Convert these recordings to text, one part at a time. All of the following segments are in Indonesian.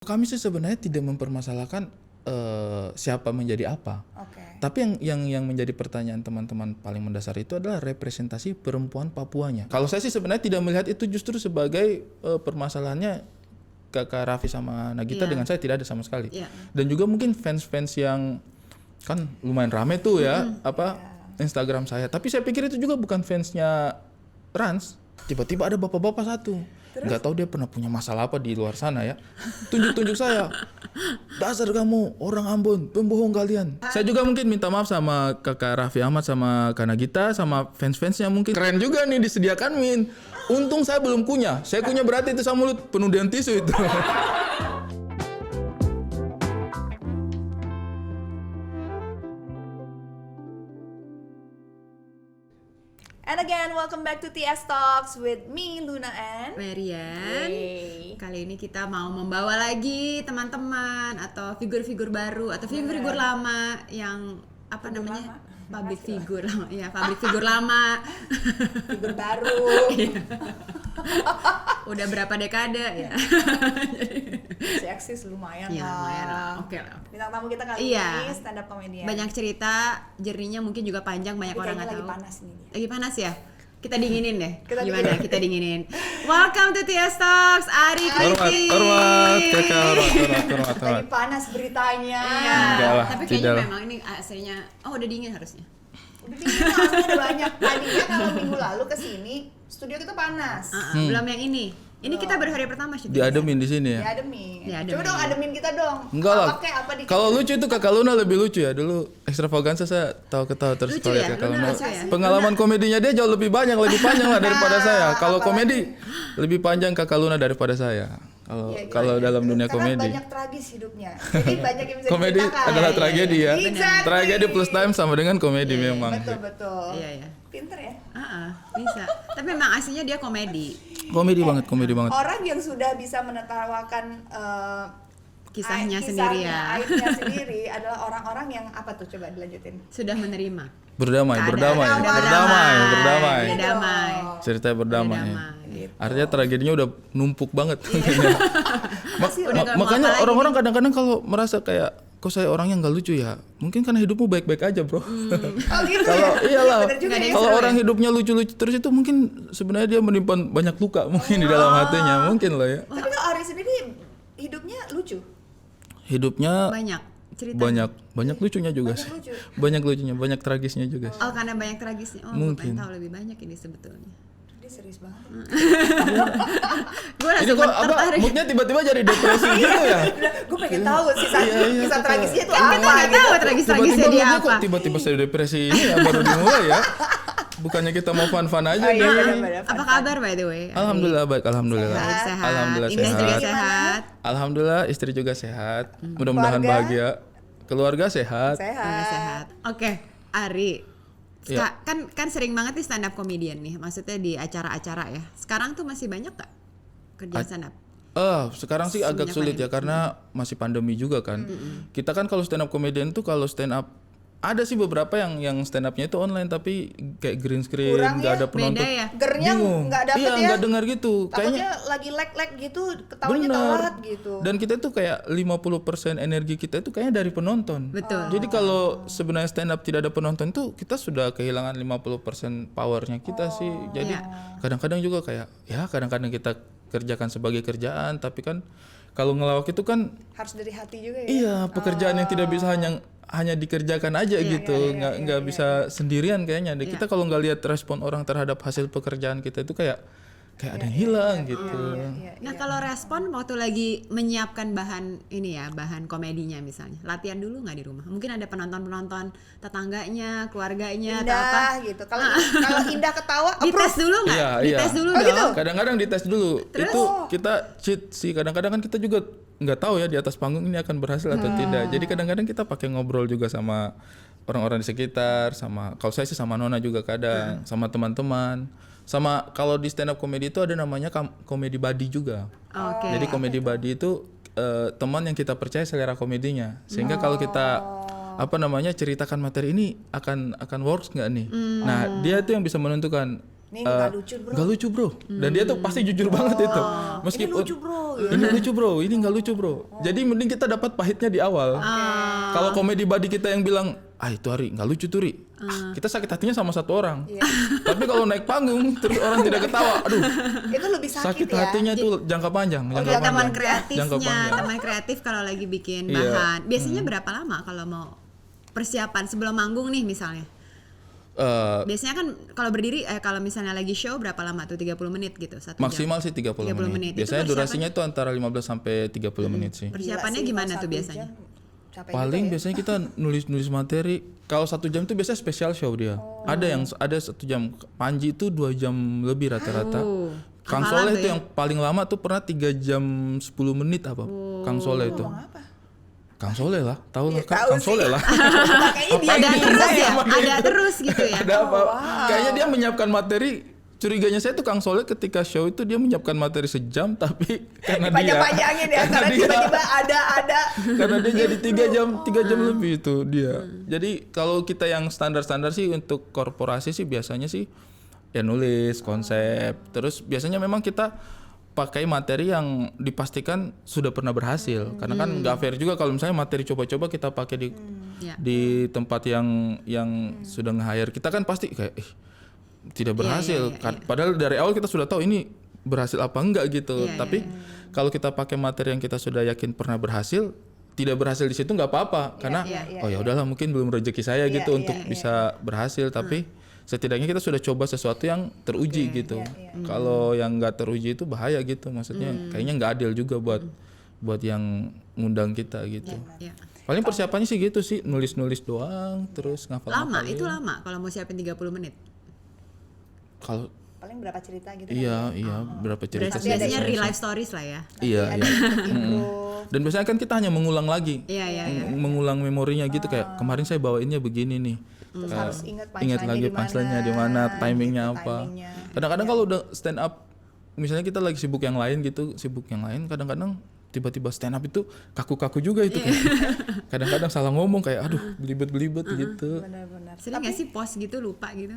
Kami sih sebenarnya tidak mempermasalahkan siapa menjadi apa. Tapi yang menjadi pertanyaan teman-teman paling mendasar itu adalah representasi perempuan Papuanya. Kalau saya sih sebenarnya tidak melihat itu justru sebagai permasalahannya Kakak Raffi sama Nagita dengan saya tidak ada sama sekali. Dan juga mungkin fans-fans yang kan lumayan rame tuh ya Instagram saya. Tapi saya pikir itu juga bukan fansnya Rans. Tiba-tiba ada bapak-bapak satu. Nggak tahu dia pernah punya masalah apa di luar sana ya. Tunjuk-tunjuk saya. Dasar kamu orang Ambon, pembohong kalian. Saya juga mungkin minta maaf sama Kakak Raffi Ahmad sama Kak Nagita sama fans-fansnya mungkin. Keren juga nih disediakan Min. Untung saya belum kunyah. Saya kunyah berarti itu sama mulut penuh dengan tisu itu. And again, welcome back to TS Talks with me, Luna and Marian. Yay. Kali ini kita mau membawa lagi teman-teman atau figur-figur baru atau figur-figur lama yang apa Figur namanya? lama. Public figure lama. Ya, public figure lama. figur baru. Udah berapa dekade ya. Si eksis lumayan Iya, lah. lumayan lah. Oke lah. Bintang tamu kita kali ini stand up comedian. Banyak cerita, journeynya mungkin juga panjang, banyak Tapi orang kayaknya nggak tahu. lagi panas nih dia. Lagi panas ya? Kita dinginin deh. Kita Kita dinginin. Welcome to TS Talks, Ari Kristi. Hormat, Kakak, hormat. Lagi panas beritanya. Iya. Enggak lah, Tapi tidak kayaknya lah. memang ini aslinya, udah dingin harusnya. Udah dingin langsung ada banyak. Tadinya kalau minggu lalu kesini, studio kita panas. Belum yang ini. Ini kita baru hari pertama syuting. Diademin di sini ya. Diademin. Diademin. Coba dong ademin kita dong. Enggak lah. Apa kek, apa dikit. Kalau lucu itu Kakak Luna lebih lucu ya. Dulu Extravaganza saya tahu-ketawa terus Lucu kalau ya? Kakak Luna Luna. lucu ya? Pengalaman komedinya dia jauh lebih banyak, lebih panjang lah daripada saya. Kalau apalagi? komedi lebih panjang Kakak Luna daripada saya. Kalau dalam dunia Karena komedi. banyak tragis hidupnya. Jadi banyak yang bisa Komedi diceritakan. adalah tragedi ya. Exactly. Tragedi plus time sama dengan komedi memang. Betul. Iya. Pinter ya. Bisa. Tapi memang aslinya dia komedi. Komedi banget. Orang yang sudah bisa menertawakan Kisahnya sendiri ya. aibnya sendiri adalah orang-orang yang apa tuh, coba dilanjutin. Sudah menerima. Berdamai. Berdamai. Ceritanya berdamai. Gitu. Artinya tragedinya udah numpuk banget. Udah nggak mau Makanya apa lagi orang-orang kadang-kadang kalau merasa kayak kok saya orangnya nggak lucu ya, mungkin karena hidupmu baik-baik aja bro. Oh gitu Kalau ya? iyalah, Bener juga ya. kalau orang hidupnya lucu-lucu terus itu mungkin sebenarnya dia menyimpan banyak luka mungkin di dalam hatinya, mungkin loh ya. Tapi kalau Ari sendiri hidupnya lucu. Hidupnya Banyak cerita. banyak lucunya juga sih. lucu. Banyak lucunya, banyak tragisnya juga sih. Oh, karena banyak tragisnya. Oh, gue Mungkin. pengen tahu lebih banyak ini sebetulnya. Dia serius banget. Gue Ini langsung kok apa tertarik. moodnya tiba-tiba jadi depresi gitu ya? Gue pengen tahu kisah Kok tragisnya itu Kan kita apa nggak gitu. tahu tragis-tragisnya dia moodnya apa. kok tiba-tiba saya depresi ini ya baru dimulai ya. Bukannya kita mau fun-fun aja Oh, iya, nih. benar-benar. Apa kabar by the way? Alhamdulillah baik, alhamdulillah. Baik, sehat. Alhamdulillah Indah juga sehat. sehat. Alhamdulillah istri juga sehat. Mudah-mudahan Keluarga? bahagia. Keluarga sehat. Semoga sehat. Oke, Ari. Iya. Kan sering banget nih stand up comedian nih, maksudnya di acara-acara ya. Sekarang tuh masih banyak gak kerja stand up? Sekarang sih agak Semenjak sulit ya pandemi. karena masih pandemi juga kan. Kita kan kalau stand up comedian tuh kalau stand up ada sih beberapa yang stand up-nya itu online tapi kayak green screen, Kurang nggak ya, ada penonton. Beda ya? Gernya Bingung. nggak dapet Iya, ya. nggak dengar gitu. Takutnya lagi lag gitu, ketawanya Bener. telat gitu. Dan kita tuh kayak 50% energi kita itu kayaknya dari penonton. Betul. Jadi kalau sebenarnya stand up tidak ada penonton tuh kita sudah kehilangan 50% powernya kita sih. Jadi kadang-kadang juga kayak ya kadang-kadang kita kerjakan sebagai kerjaan tapi kan kalau ngelawak itu kan Harus dari hati juga ya. iya pekerjaan yang tidak bisa hanya dikerjakan aja gitu, nggak bisa sendirian kayaknya. Kita kalau nggak lihat respon orang terhadap hasil pekerjaan kita itu kayak ada yang hilang gitu. Nah kalau respon waktu lagi menyiapkan bahan ini ya, bahan komedinya misalnya, latihan dulu nggak di rumah? Mungkin ada penonton tetangganya, keluarganya atau apa? Indah gitu. Kalau Indah ketawa, Dites dulu nggak? Iya, Dites iya. dulu Oh, dong. gitu? Kadang-kadang dites dulu. Itu kita cheat sih. Kadang-kadang kan kita juga nggak tahu ya di atas panggung ini akan berhasil atau tidak. Jadi kadang-kadang kita pakai ngobrol juga sama orang-orang di sekitar, sama kalau saya sih sama Nona juga kadang, sama teman-teman. Sama kalau di stand up comedy itu ada namanya comedy buddy juga. Oke. Jadi comedy buddy itu teman yang kita percaya selera komedinya. Sehingga kalau kita ceritakan materi ini akan works nggak nih. Nah, dia itu yang bisa menentukan Ini nggak lucu bro. Nggak lucu bro. Dan dia tuh pasti jujur banget itu. Meskipun ini lucu bro. Ini lucu bro. Ini nggak lucu bro. Jadi mending kita dapat pahitnya di awal. Kalau komedi buddy kita yang bilang, itu Ari nggak lucu tuh Ri. Kita sakit hatinya sama satu orang. Tapi kalau naik panggung terus orang tidak ketawa, aduh. Itu lebih sakit ya. Hatinya tuh jangka panjang. Teman kreatifnya, teman kreatif kalau lagi bikin bahan. Biasanya berapa lama kalau mau persiapan sebelum manggung nih misalnya? Biasanya kan kalau berdiri kalau misalnya lagi show berapa lama tuh 30 menit gitu maksimal sih 30 menit. Biasanya durasinya itu antara 15 sampai 30 menit sih. Persiapannya gimana tuh biasanya? Paling biasanya kita nulis materi. Kalau 1 jam itu biasanya spesial show dia. Ada 1 jam. Panji itu 2 jam lebih rata-rata. Kang Soleh itu yang paling lama tuh pernah 3 jam 10 menit apa. Kang Soleh itu. Kang Soleh lah, tahu lah Kang Soleh lah. Ada terus gitu ya. Ada apa? Kayaknya dia menyiapkan materi. Curiganya saya tuh Kang Soleh ketika show itu dia menyiapkan materi sejam, tapi karena panjangin ya, karena tiba-tiba ada. Karena dia jadi 3 jam lebih itu dia. Jadi kalau kita yang standar-standar sih untuk korporasi sih biasanya sih ya nulis konsep. Terus biasanya memang kita pakai materi yang dipastikan sudah pernah berhasil, karena kan nggak fair juga kalau misalnya materi coba-coba kita pakai di tempat yang sudah nge-hire kita kan pasti kayak tidak berhasil. Padahal dari awal kita sudah tahu ini berhasil apa enggak gitu. Tapi kalau kita pakai materi yang kita sudah yakin pernah berhasil, tidak berhasil di situ nggak apa-apa karena ya udahlah mungkin belum rezeki saya gitu untuk bisa berhasil, tapi setidaknya kita sudah coba sesuatu yang teruji gitu. Kalau yang nggak teruji itu bahaya gitu, maksudnya kayaknya nggak adil juga buat yang ngundang kita gitu. Paling persiapannya sih gitu sih, nulis doang, terus ngafalin. Itu lama kalau mau siapin 30 menit. Kalau paling berapa cerita gitu iya berapa cerita. Biasanya real life stories lah ya. Iya. Dan biasanya kan kita hanya mengulang lagi. Mengulang memorinya gitu, kayak kemarin saya bawainnya begini nih. Terus harus ingat lagi punchline-nya di mana, timingnya apa. Kadang-kadang kalau udah stand up, misalnya kita lagi sibuk yang lain, kadang-kadang tiba-tiba stand up itu kaku-kaku juga itu. Kadang-kadang salah ngomong kayak aduh belibet gitu. Benar-benar. Sering nggak sih pause gitu lupa gitu?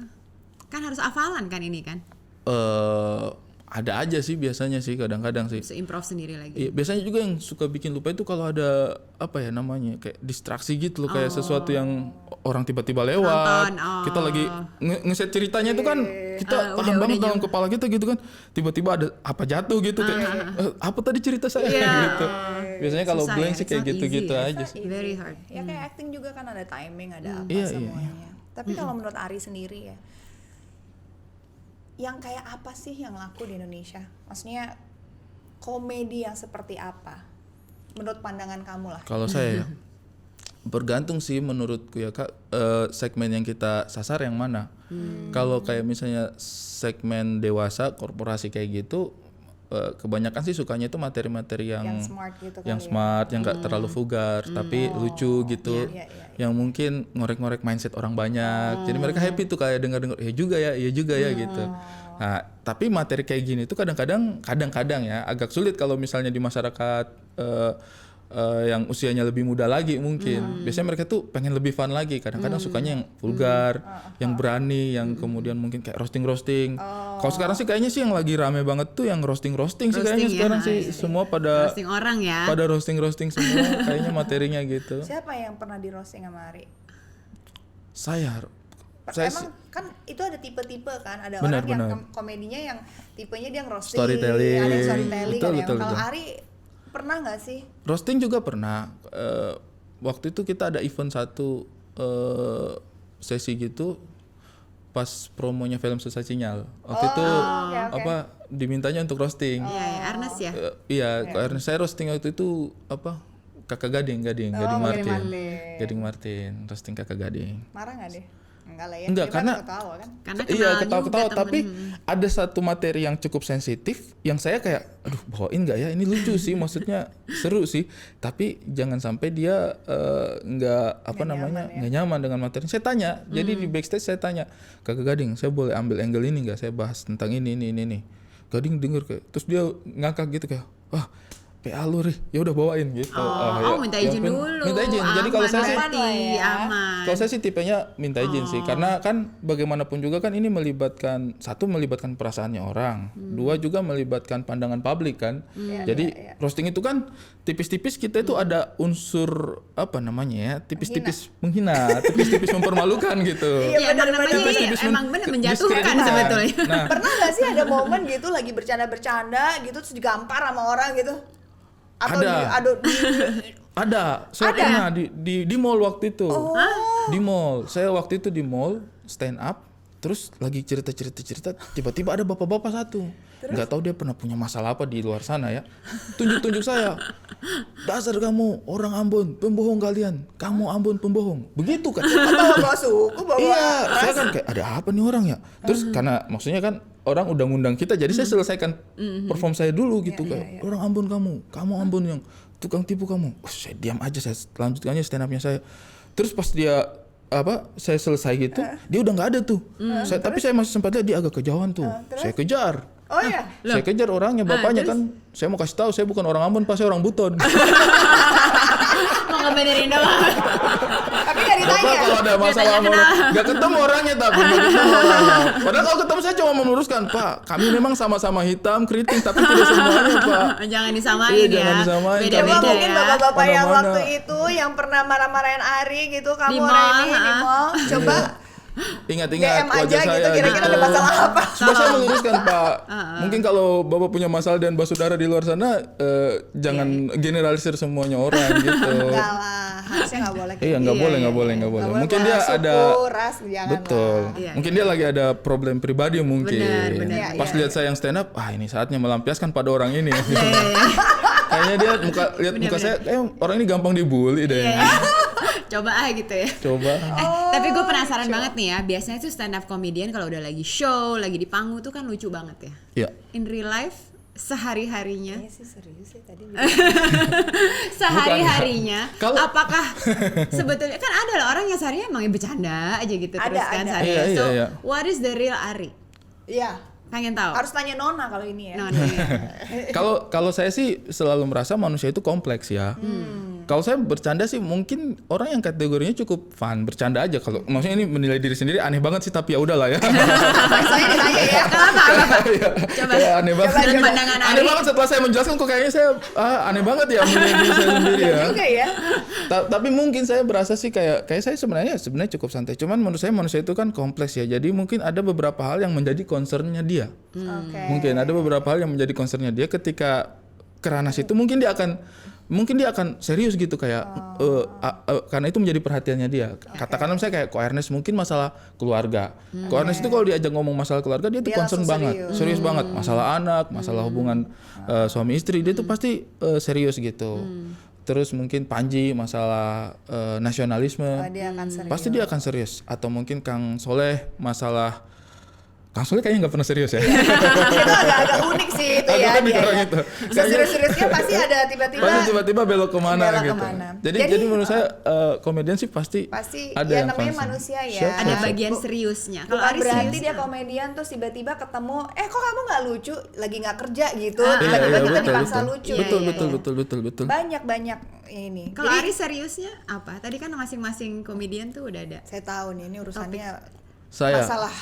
Kan harus hafalan kan ini kan? Ada aja sih biasanya sih, kadang-kadang sih. Bisa improv sendiri lagi. Iya, biasanya juga yang suka bikin lupa itu kalau ada apa ya namanya, kayak distraksi gitu loh, kayak sesuatu yang orang tiba-tiba lewat. Kita lagi ngeset ceritanya itu kan kita paham banget dalam kepala kita gitu kan. Tiba-tiba ada apa jatuh gitu kayak apa tadi cerita saya gitu. Biasanya kalau blank sih kayak gitu-gitu aja sih. Very hard. Ya kayak acting juga kan ada timing, ada apa semuanya. Tapi kalau menurut Ari sendiri ya, yang kayak apa sih yang laku di Indonesia? Maksudnya komedi yang seperti apa? Menurut pandangan kamu lah. Kalau saya ya, bergantung sih menurutku ya Kak, segmen yang kita sasar yang mana. Kalau kayak misalnya segmen dewasa, korporasi kayak gitu, kebanyakan sih sukanya itu materi-materi yang smart gitu yang smart, yang nggak terlalu vulgar, tapi lucu gitu, yang mungkin ngorek-ngorek mindset orang banyak. Jadi mereka happy tuh kayak dengar-dengar, ya juga ya gitu. Nah, tapi materi kayak gini tuh kadang-kadang ya agak sulit kalau misalnya di masyarakat yang usianya lebih muda lagi mungkin. Biasanya mereka tuh pengen lebih fun lagi. Kadang-kadang sukanya yang vulgar, yang berani, yang kemudian mungkin kayak roasting. Kalau sekarang sih kayaknya sih yang lagi rame banget tuh yang roasting sih kayaknya sekarang sih semua pada roasting orang ya. Pada roasting semua kayaknya materinya gitu. Siapa yang pernah di roasting sama Ari? Saya emang kan itu ada tipe-tipe kan, ada orang yang komedinya yang tipenya dia roasting, storytelling, ada yang storytelling. Betul. Kalau Ari pernah nggak sih? Roasting juga pernah. Waktu itu kita ada event satu sesi gitu pas promonya film Susah Sinyal. Waktu itu apa dimintanya untuk roasting. Iya, Ernest ya? Iya, Ernest. Saya roasting waktu itu apa? Kakak Gading Martin. Roasting Kakak Gading. Marah nggak deh? Enggak lah ya. Enggak, karena ketawa kan? Iya, ketawa-ketawa, tapi ada satu materi yang cukup sensitif yang saya kayak aduh bawain enggak ya, ini lucu sih, maksudnya seru sih, tapi jangan sampai dia enggak enggak nyaman dengan materi. Saya tanya, jadi di backstage saya tanya, Kakak Gading, saya boleh ambil angle ini enggak? Saya bahas tentang ini. Gading denger kayak terus dia ngakak gitu kayak, wah PA lu Rih, ya udah bawain gitu. Minta izin dulu. Minta izin. Jadi kalau saya sih aman. Kalau saya sih tipenya minta izin sih, karena kan bagaimanapun juga kan ini melibatkan perasaannya orang, dua juga melibatkan pandangan publik kan. Jadi roasting itu kan tipis-tipis kita itu ada unsur apa namanya ya, tipis-tipis menghina, tipis-tipis mempermalukan gitu. Iya, emang benar menjatuhkan sebetulnya. Nah, pernah nggak sih ada momen gitu lagi bercanda-bercanda gitu terus digampar sama orang gitu? Atau ada. Saya pernah di mall waktu itu. Di mall. Saya waktu itu di mall stand up, terus lagi cerita, tiba-tiba ada bapak-bapak satu. Nggak tahu dia pernah punya masalah apa di luar sana ya. Tunjuk saya. Dasar kamu orang Ambon, pembohong kalian. Kamu Ambon pembohong. Begitu kan. Bawa suku, bawa. Iya, saya kan kayak ada apa nih orang ya. Terus karena maksudnya kan orang udah ngundang kita, jadi saya selesaikan perform saya dulu gitu kayak orang Ambon kamu Ambon yang tukang tipu kamu. Saya diam aja, saya lanjutkannya stand up-nya saya. Terus pas dia saya selesai gitu, dia udah nggak ada tuh. Tapi saya masih sempat lihat dia agak kejauhan tuh. Saya kejar. Oh iya. Saya kejar orangnya, bapaknya kan. Saya mau kasih tahu saya bukan orang Ambon, pas saya orang Buton. Mau ngebenerin doang. Tapi nggak ditanya. Bapak kalau ada masalah nggak ketemu orangnya tapi nggak ketemu orangnya. Padahal kalau ketemu saya cuma meluruskan, Pak, kami memang sama-sama hitam keriting tapi tidak semuanya Pak. Jangan disamain ya. Jangan disamain. Beda-beda mungkin bapak-bapak yang waktu itu yang pernah marah-marahin Ari gitu, kamu orang ini di mall, coba Ingat DM wajah aja saya gitu, kira-kira ada masalah apa? Sudah saya meluruskan Pak. Mungkin kalau Bapak punya masalah dan saudara di luar sana, jangan generalisir semuanya orang gitu. Enggak lah, harusnya nggak boleh. Iya nggak boleh. Mungkin dia ada ras, betul. Mungkin dia lagi ada problem pribadi mungkin. Benar. Pas lihat saya yang stand up, ini saatnya melampiaskan pada orang ini. Kayaknya dia lihat muka saya, orang ini gampang dibully deh. Coba gitu ya. Coba. Tapi gue penasaran banget nih ya. Biasanya tuh stand up comedian kalau udah lagi show, lagi di panggung tuh kan lucu banget ya. Iya. In real life sehari-harinya. Iya sih serius sih tadi. Sehari-harinya. Apakah sebetulnya kan ada loh orang yang seharinya emang bercanda aja gitu terus kan seharian. So, what is the real Ari? Iya. Pengen tahu. Harus tanya Nona kalau ini ya. Kalau saya sih selalu merasa manusia itu kompleks ya. Kalau saya bercanda sih mungkin orang yang kategorinya cukup fun, bercanda aja. Kalau maksudnya ini menilai diri sendiri aneh banget sih, tapi ya udahlah ya. Saya ditanya ya. Apa? Coba. Ya, aneh banget. Aneh banget setelah saya menjelaskan kok kayaknya saya aneh banget ya menilai diri saya sendiri ya. Juga ya. Tapi mungkin saya berasa sih kayak saya sebenarnya cukup santai. Cuman menurut saya manusia itu kan kompleks ya. Jadi mungkin ada beberapa hal yang menjadi concernnya dia. Mungkin ada beberapa hal yang menjadi concernnya dia ketika keranas itu mungkin dia akan serius gitu kayak karena itu menjadi perhatiannya dia. Katakanlah misalnya kayak Ko Ernest mungkin masalah keluarga. Ko Ernest itu kalau diajak ngomong masalah keluarga dia tuh concern banget, serius banget. Masalah anak, masalah hubungan suami istri dia tuh pasti serius gitu. Terus mungkin Panji masalah nasionalisme, pasti dia akan serius. Atau mungkin Kang Soleh masalah Kang Soleh kayaknya nggak pernah serius ya. Itu agak unik sih itu ya. Itu. Serius-seriusnya pasti ada tiba-tiba belok kemana gitu. Jadi menurut saya komedian sih pasti ada ya, yang namanya manusia ya. Ada bagian seriusnya. Kalau berarti dia komedian terus tiba-tiba ketemu, kok kamu nggak lucu, lagi nggak kerja gitu, tiba-tiba kita dipaksa lucu. Betul. Banyak ini. Kalau Ari seriusnya apa? Tadi kan masing-masing komedian tuh udah ada. Saya tahu nih ini urusannya masalah.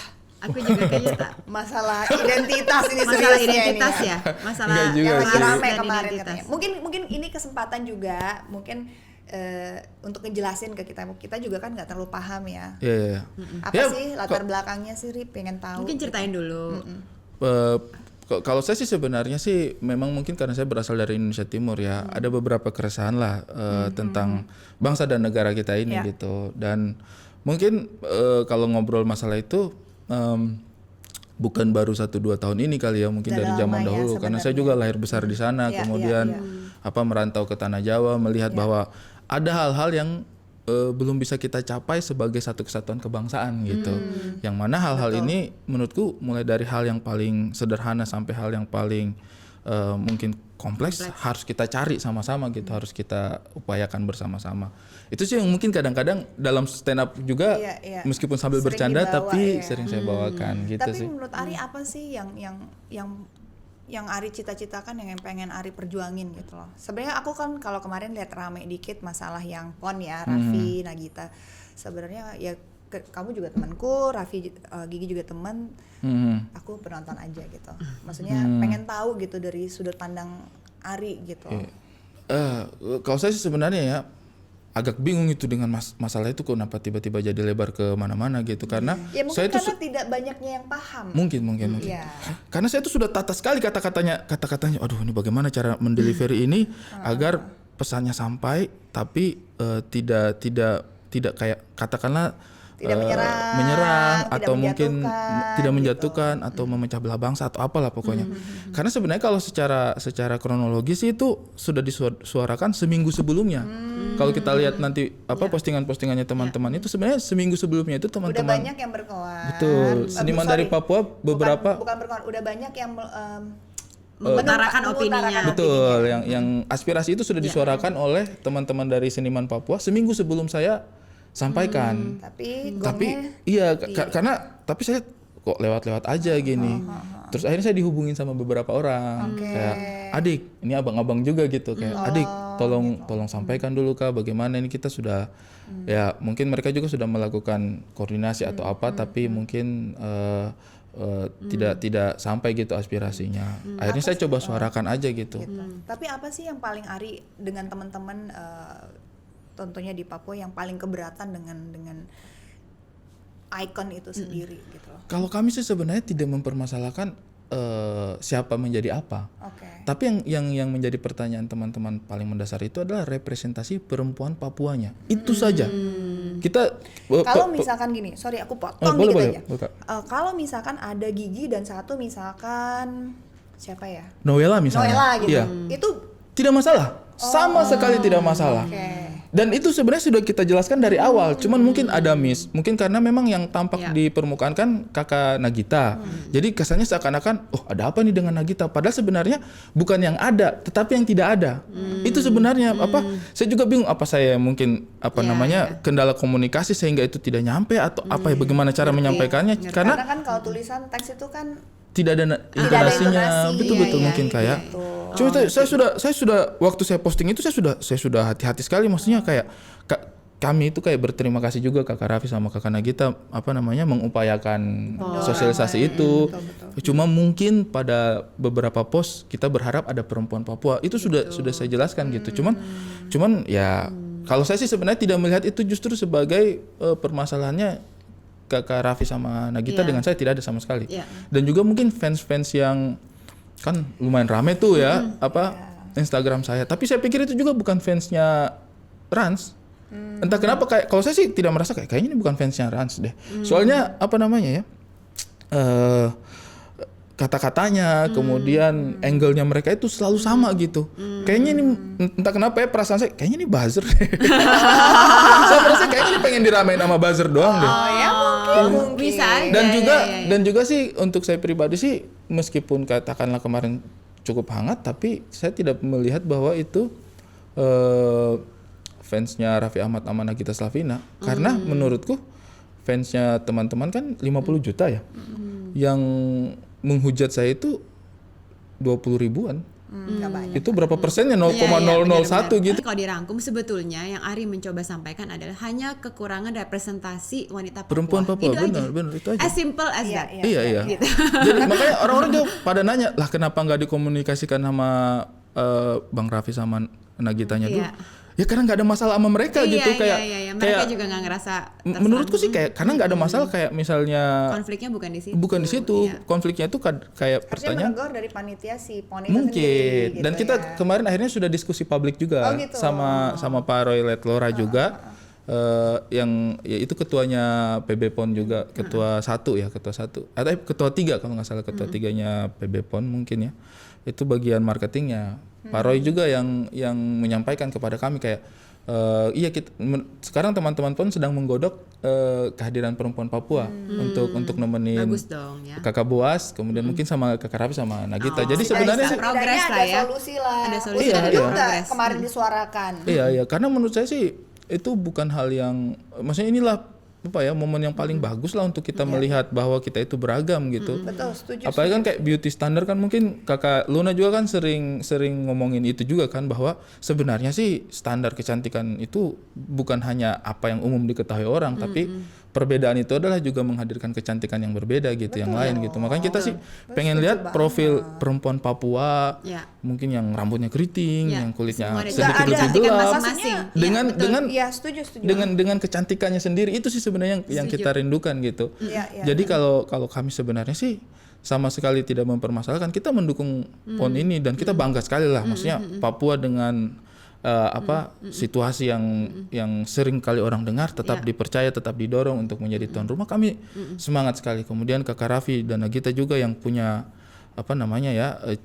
Aku juga kayaknya tak. Masalah identitas ini masalah identitas ini ya. Masalah yang lagi rame kemarin katanya. Mungkin ini kesempatan juga mungkin untuk ngejelasin ke kita juga kan nggak terlalu paham ya. Iya. Apa sih latar belakangnya sih Rip, pengen tahu. Mungkin ceritain dulu. Kalau saya sih sebenarnya sih memang mungkin karena saya berasal dari Indonesia Timur ya, ada beberapa keresahan lah tentang bangsa dan negara kita ini gitu. Dan mungkin kalau ngobrol masalah itu bukan baru 1-2 tahun ini kali ya, mungkin dari zaman dahulu karena saya juga lahir besar di sana, kemudian merantau ke tanah Jawa, melihat bahwa ada hal-hal yang belum bisa kita capai sebagai satu kesatuan kebangsaan gitu. Yang mana hal-hal ini menurutku mulai dari hal yang paling sederhana sampai hal yang paling mungkin kompleks harus kita cari sama-sama gitu, harus kita upayakan bersama-sama. Itu sih yang mungkin kadang-kadang dalam stand up juga meskipun sambil sering bercanda dibawa, tapi sering saya bawakan gitu. Tapi sih. Menurut Ari apa sih yang yang Ari cita-citakan, yang pengen Ari perjuangin gitu loh. Sebenarnya aku kan kalau kemarin lihat rame dikit masalah yang PON ya, Raffi, Nagita. Sebenarnya ya kamu juga temanku, Raffi, Gigi juga teman. Aku penonton aja gitu. Maksudnya pengen tahu gitu dari sudut pandang Ari gitu. Kalau saya sih sebenarnya ya agak bingung itu dengan masalah itu kenapa tiba-tiba jadi lebar ke mana-mana gitu, karena ya mungkin saya karena tidak banyaknya yang paham. Mungkin. Ya. Karena saya tuh sudah tata sekali kata-katanya. Aduh, ini bagaimana cara mendelivery ini agar pesannya sampai tapi tidak kayak katakanlah tidak menyerang tidak atau mungkin tidak menjatuhkan gitu. atau memecah belah bangsa atau apalah pokoknya. Karena sebenarnya kalau secara kronologis itu sudah disuarakan seminggu sebelumnya. Kalau kita lihat nanti postingan-postingannya teman-teman itu sebenarnya seminggu sebelumnya itu teman-teman udah banyak yang berkoar. Betul. Seniman dari Papua beberapa bukan berkoar, udah banyak yang mengutarakan opininya. Betul, yang aspirasi itu sudah disuarakan oleh teman-teman dari seniman Papua seminggu sebelum saya sampaikan. Tapi iya, karena tapi saya kok lewat-lewat aja gini. Terus akhirnya saya dihubungin sama beberapa orang, kayak adik, ini abang-abang juga gitu, kayak adik, tolong sampaikan dulu Kak, bagaimana ini kita sudah ya mungkin mereka juga sudah melakukan koordinasi atau apa, tapi mungkin tidak sampai gitu aspirasinya. Akhirnya saya coba suarakan aja gitu. Tapi apa sih yang paling Ari dengan teman-teman tentunya di Papua yang paling keberatan dengan ikon itu sendiri gitu loh? Kalau kami sih sebenarnya tidak mempermasalahkan siapa menjadi apa. Tapi yang menjadi pertanyaan teman-teman paling mendasar itu adalah representasi perempuan Papuanya. Itu saja. Kita kalau misalkan gini, sorry aku potong aja. Kalau misalkan ada Gigi dan satu misalkan siapa ya? Noella misalnya. Noella gitu. Iya. Itu tidak masalah. Sama sekali tidak masalah. Dan itu sebenarnya sudah kita jelaskan dari awal, cuman mungkin ada miss. Mungkin karena memang yang tampak di permukaan kan kakak Nagita. Jadi kesannya seakan-akan, oh ada apa nih dengan Nagita? Padahal sebenarnya bukan yang ada, tetapi yang tidak ada. Itu sebenarnya saya juga bingung apa saya mungkin kendala komunikasi sehingga itu tidak nyampe atau apa ya, bagaimana cara menyampaikannya. Karena kan kalau tulisan teks itu kan tidak ada intonasinya, betul-betul mungkin kayak. Cuma saya sudah waktu saya posting itu saya sudah hati-hati sekali, maksudnya kayak kami itu kayak berterima kasih juga Kakak Raffi sama Kakak Nagita mengupayakan sosialisasi itu. Betul. Cuma mungkin pada beberapa post kita berharap ada perempuan Papua. Itu sudah saya jelaskan gitu. Cuman ya kalau saya sih sebenarnya tidak melihat itu justru sebagai permasalahannya Kakak Raffi sama Nagita dengan saya tidak ada sama sekali. Dan juga mungkin fans-fans yang kan lumayan rame tuh ya Instagram saya. Tapi saya pikir itu juga bukan fansnya Rans. Entah kenapa kalau saya sih tidak merasa kayaknya ini bukan fansnya Rans deh. Soalnya kata-katanya, kemudian angle-nya mereka itu selalu sama gitu. Kayaknya ini entah kenapa ya perasaan saya kayaknya ini buzzer deh. Saya merasa kayaknya ini pengen diramein sama buzzer doang deh. Mungkin bisa aja. Dan juga sih untuk saya pribadi sih meskipun katakanlah kemarin cukup hangat, tapi saya tidak melihat bahwa itu fansnya Raffi Ahmad sama Nagita Slavina. Karena menurutku fansnya teman-teman kan 50 juta ya. Yang menghujat saya itu 20 ribuan. Itu berapa persennya? 0,001 gitu. Kalau dirangkum sebetulnya yang Ari mencoba sampaikan adalah hanya kekurangan representasi wanita Papua. Perempuan Papua, benar itu aja. As simple as that. Iya. Gitu. Jadi makanya orang-orang juga pada nanya, lah kenapa nggak dikomunikasikan sama Bang Raffi sama Nagitanya dulu? Ya karena nggak ada masalah sama mereka gitu kayak mereka juga nggak ngerasa terserang. Menurutku sih kayak karena nggak ada masalah, kayak misalnya konfliknya bukan di situ. Konfliknya itu kayak pertanyaan menegur dari panitia si PON itu mungkin sendiri, gitu. Dan kita kemarin akhirnya sudah diskusi publik juga sama Pak Roy Letlora juga yang ya itu ketuanya PB PON juga, ketua 1 atau ketua 3 kalau nggak salah, ketua 3-nya PB PON mungkin ya, itu bagian marketingnya. Pak Roy juga yang menyampaikan kepada kami kayak sekarang teman-teman PON sedang menggodok kehadiran perempuan Papua untuk nemenin Kakak Boas, kemudian mungkin sama Kakak Raffi sama Nagita. Jadi sebenarnya sih progres lah ya. Ada solusi Progres. Kemarin disuarakan. Iya, karena menurut saya sih itu bukan hal yang, maksudnya inilah momen yang paling bagus lah untuk kita melihat bahwa kita itu beragam gitu. Betul, setuju. Apalagi kan kayak beauty standard kan, mungkin Kakak Luna juga kan sering ngomongin itu juga kan, bahwa sebenarnya sih standar kecantikan itu bukan hanya apa yang umum diketahui orang, tapi perbedaan itu adalah juga menghadirkan kecantikan yang berbeda gitu, yang lain gitu. Makanya kita sih pengen lihat profil perempuan Papua, mungkin yang rambutnya keriting, yang kulitnya sedikit lebih gelap, dengan kecantikannya sendiri. Itu sih sebenarnya yang kita rindukan gitu. Jadi kalau kami sebenarnya sih sama sekali tidak mempermasalahkan, kita mendukung PON ini dan kita bangga sekali lah, maksudnya Papua dengan situasi yang sering kali orang dengar tetap dipercaya, tetap didorong untuk menjadi tuan rumah. Kami semangat sekali. Kemudian Kakak Raffi dan Nagita juga yang punya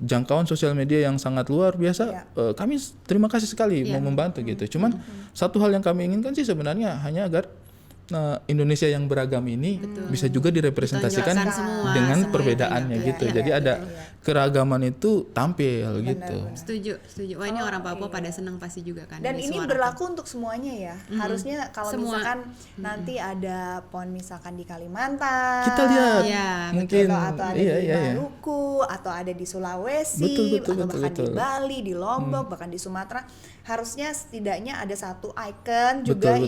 jangkauan sosial media yang sangat luar biasa. Kami terima kasih sekali mau membantu gitu. Cuman satu hal yang kami inginkan sih sebenarnya hanya agar Indonesia yang beragam ini bisa juga direpresentasikan dengan perbedaannya gitu. Jadi ada keragaman itu tampil gitu. Setuju. Wah, ini orang Papua pada senang pasti juga kan. Dan ini berlaku untuk semuanya ya. Harusnya kalau misalkan nanti ada PON misalkan di Kalimantan, kita lihat mungkin atau ada di Maluku, atau ada di Sulawesi, atau bahkan di Bali, di Lombok, bahkan di Sumatera, harusnya setidaknya ada satu ikon juga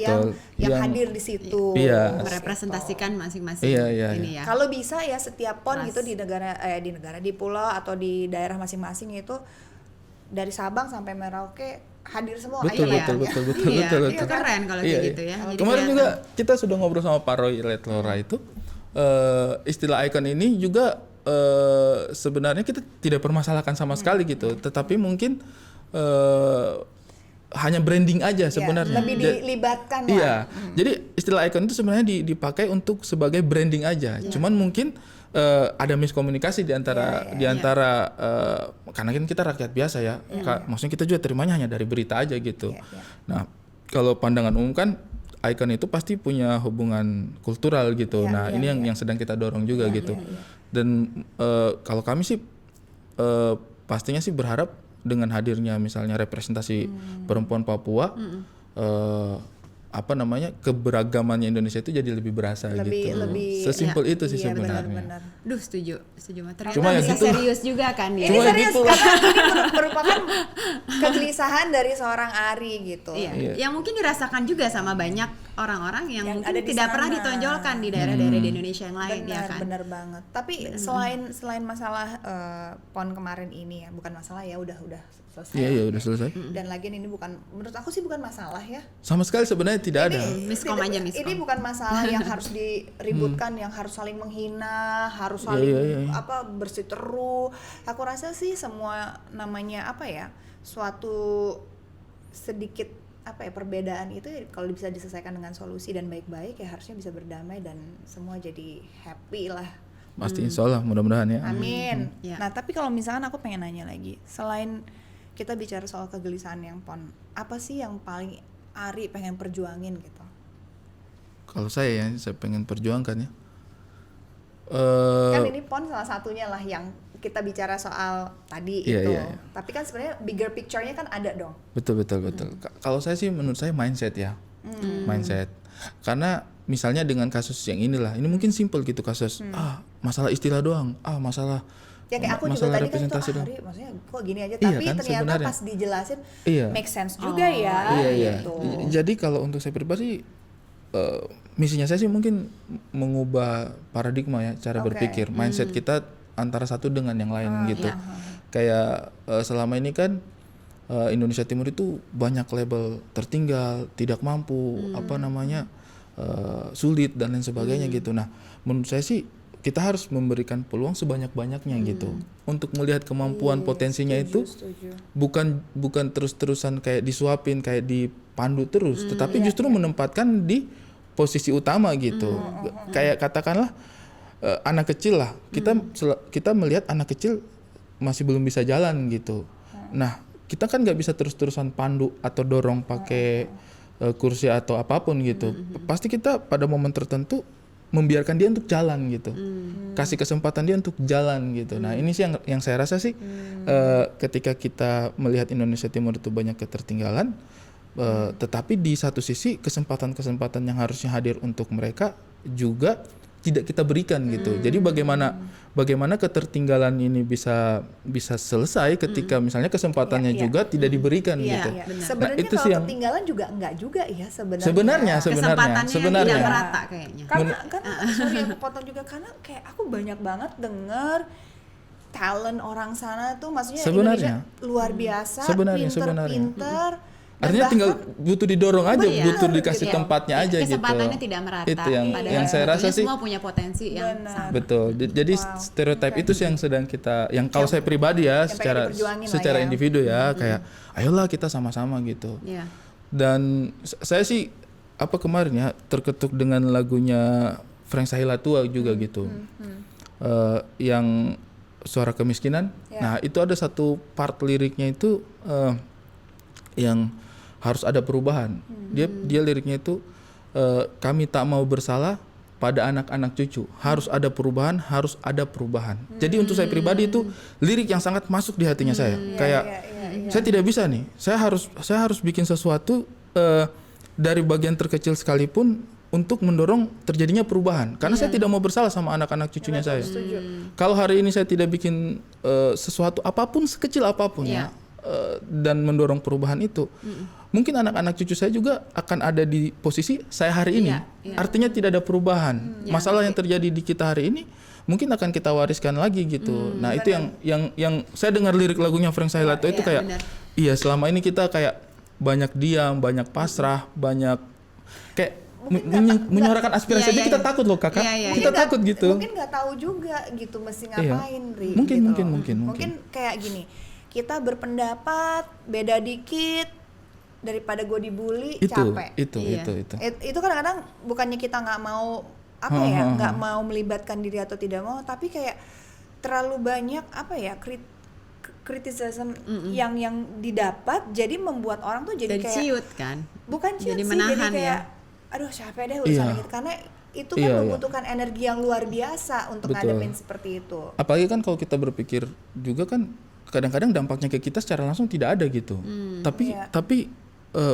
yang hadir di situ. Merepresentasikan masing-masing ini ya. Kalau bisa ya setiap PON gitu di pulau atau di daerah masing-masing itu dari Sabang sampai Merauke hadir semua. Betul. Itu keren kalau kayak gitu ya. Jadi kemarin juga kita sudah ngobrol sama Pak Roy Letlora itu, istilah ikon ini juga sebenarnya kita tidak permasalahkan sama sekali gitu, tetapi mungkin hanya branding aja sebenarnya. Lebih dilibatkan lah. Jadi istilah icon itu sebenarnya dipakai untuk sebagai branding aja. Cuman mungkin ada miskomunikasi di antara karena kan kita rakyat biasa ya. Maksudnya kita juga terimanya hanya dari berita aja gitu. Nah, kalau pandangan umum kan icon itu pasti punya hubungan kultural gitu. Ini yang sedang kita dorong juga gitu. Dan kalau kami sih pastinya sih berharap dengan hadirnya misalnya representasi perempuan Papua, keberagamannya Indonesia itu jadi lebih berasa gitu. Sesimpel itu sih sebenarnya. Benar. Duh, setuju. Ternyata cuma bisa serius juga kan dia. Ini serius karena ini merupakan kegelisahan dari seorang Ari gitu. Yang mungkin dirasakan juga sama banyak orang-orang yang mungkin tidak pernah ditonjolkan di daerah-daerah di Indonesia yang lain. Benar banget. Tapi selain masalah PON kemarin ini ya, bukan masalah ya, udah selesai. Iya, udah selesai. Dan lagian ini menurut aku sih bukan masalah ya. Sama sekali sebenarnya tidak ada. Miskom. Ini bukan masalah yang harus diributkan, yang harus saling menghina, harus saling bersiteru. Aku rasa sih semua namanya suatu sedikit perbedaan itu kalau bisa diselesaikan dengan solusi dan baik-baik ya harusnya bisa berdamai dan semua jadi happy lah. Pasti insya Allah, mudah-mudahan ya. Amin. Nah tapi kalau misalkan aku pengen nanya lagi, selain kita bicara soal kegelisahan yang PON, apa sih yang paling Ari pengen perjuangin gitu? Kalau saya pengen perjuangkan ya. Kan ini PON salah satunya lah yang kita bicara soal tadi itu. Tapi kan sebenarnya bigger picture-nya kan ada dong. Betul. Kalau saya sih menurut saya mindset ya. Mindset. Karena misalnya dengan kasus yang inilah, ini mungkin simple gitu kasus. Masalah istilah doang. Masalah kayak aku juga tadi kan Ari maksudnya kok gini aja, tapi kan, ternyata sebenarnya pas dijelasin make sense juga gitu. Jadi kalau untuk saya pribadi misinya saya sih mungkin mengubah paradigma ya, cara berpikir, mindset kita antara satu dengan yang lain gitu. Kayak selama ini kan Indonesia Timur itu banyak label tertinggal, tidak mampu, sulit dan lain sebagainya gitu. Nah, menurut saya sih kita harus memberikan peluang sebanyak-banyaknya gitu untuk melihat kemampuan potensinya. Setuju. Bukan terus-terusan kayak disuapin, kayak dipandu terus, tetapi justru menempatkan di posisi utama gitu. Kayak katakanlah anak kecil lah, kita melihat anak kecil masih belum bisa jalan gitu. Nah, kita kan nggak bisa terus-terusan pandu atau dorong pakai kursi atau apapun gitu. Pasti kita pada momen tertentu membiarkan dia untuk jalan gitu, kasih kesempatan dia untuk jalan gitu. Nah ini sih yang saya rasa sih ketika kita melihat Indonesia Timur itu banyak ketertinggalan, Tetapi di satu sisi kesempatan-kesempatan yang harusnya hadir untuk mereka juga tidak kita berikan gitu. Jadi bagaimana ketertinggalan ini bisa selesai ketika misalnya kesempatannya juga tidak diberikan gitu. Sebenarnya itu kalau ketinggalan juga enggak juga ya sebenarnya. Kesempatannya tidak merata kayaknya. Karena sorry aku potong juga, karena kayak aku banyak banget denger talent orang sana tuh, maksudnya Indonesia luar biasa, pinter. Artinya tinggal butuh didorong aja, butuh dikasih tempatnya aja gitu. Kesempatannya tidak merata. Itu yang saya rasa sih. Semua punya potensi yang sama. Betul. Jadi stereotip itu sih yang sedang kita, yang kalau saya pribadi ya, secara individu ya, kayak ayolah kita sama-sama gitu. Dan saya sih kemarin ya terketuk dengan lagunya Frank Sahilatua juga gitu. Yang Suara Kemiskinan. Nah, itu ada satu part liriknya itu yang harus ada perubahan. Dia liriknya itu kami tak mau bersalah pada anak-anak cucu. Harus ada perubahan, harus ada perubahan. Jadi untuk saya pribadi itu lirik yang sangat masuk di hatinya saya. Kayak saya tidak bisa nih. Saya harus bikin sesuatu dari bagian terkecil sekalipun untuk mendorong terjadinya perubahan. Karena saya tidak mau bersalah sama anak-anak cucunya saya. Kalau hari ini saya tidak bikin sesuatu apapun, sekecil apapun ya, dan mendorong perubahan itu, mungkin anak-anak cucu saya juga akan ada di posisi saya hari ini. Artinya tidak ada perubahan. Masalah yang terjadi di kita hari ini mungkin akan kita wariskan lagi gitu. Nah, itu yang saya dengar lirik lagunya Frank Sahilatua itu kayak iya, selama ini kita kayak banyak diam, banyak pasrah, banyak kayak menyuarakan aspirasi aja kita takut loh kakak. Kita takut gitu. Mungkin nggak tahu juga gitu mesti ngapain, Ri. Mungkin kayak gini. Kita berpendapat beda dikit daripada gue dibully, capek. Itu kadang-kadang bukannya kita nggak mau nggak mau melibatkan diri atau tidak mau, tapi kayak terlalu banyak criticism yang didapat, jadi membuat orang tuh jadi kayak ciut kan, bukan ciut jadi sih, menahan jadi kayak aduh capek deh urusan gitu, karena itu kan membutuhkan energi yang luar biasa untuk ngademin seperti itu. Apalagi kan kalau kita berpikir juga kan kadang-kadang dampaknya ke kita secara langsung tidak ada gitu. Tapi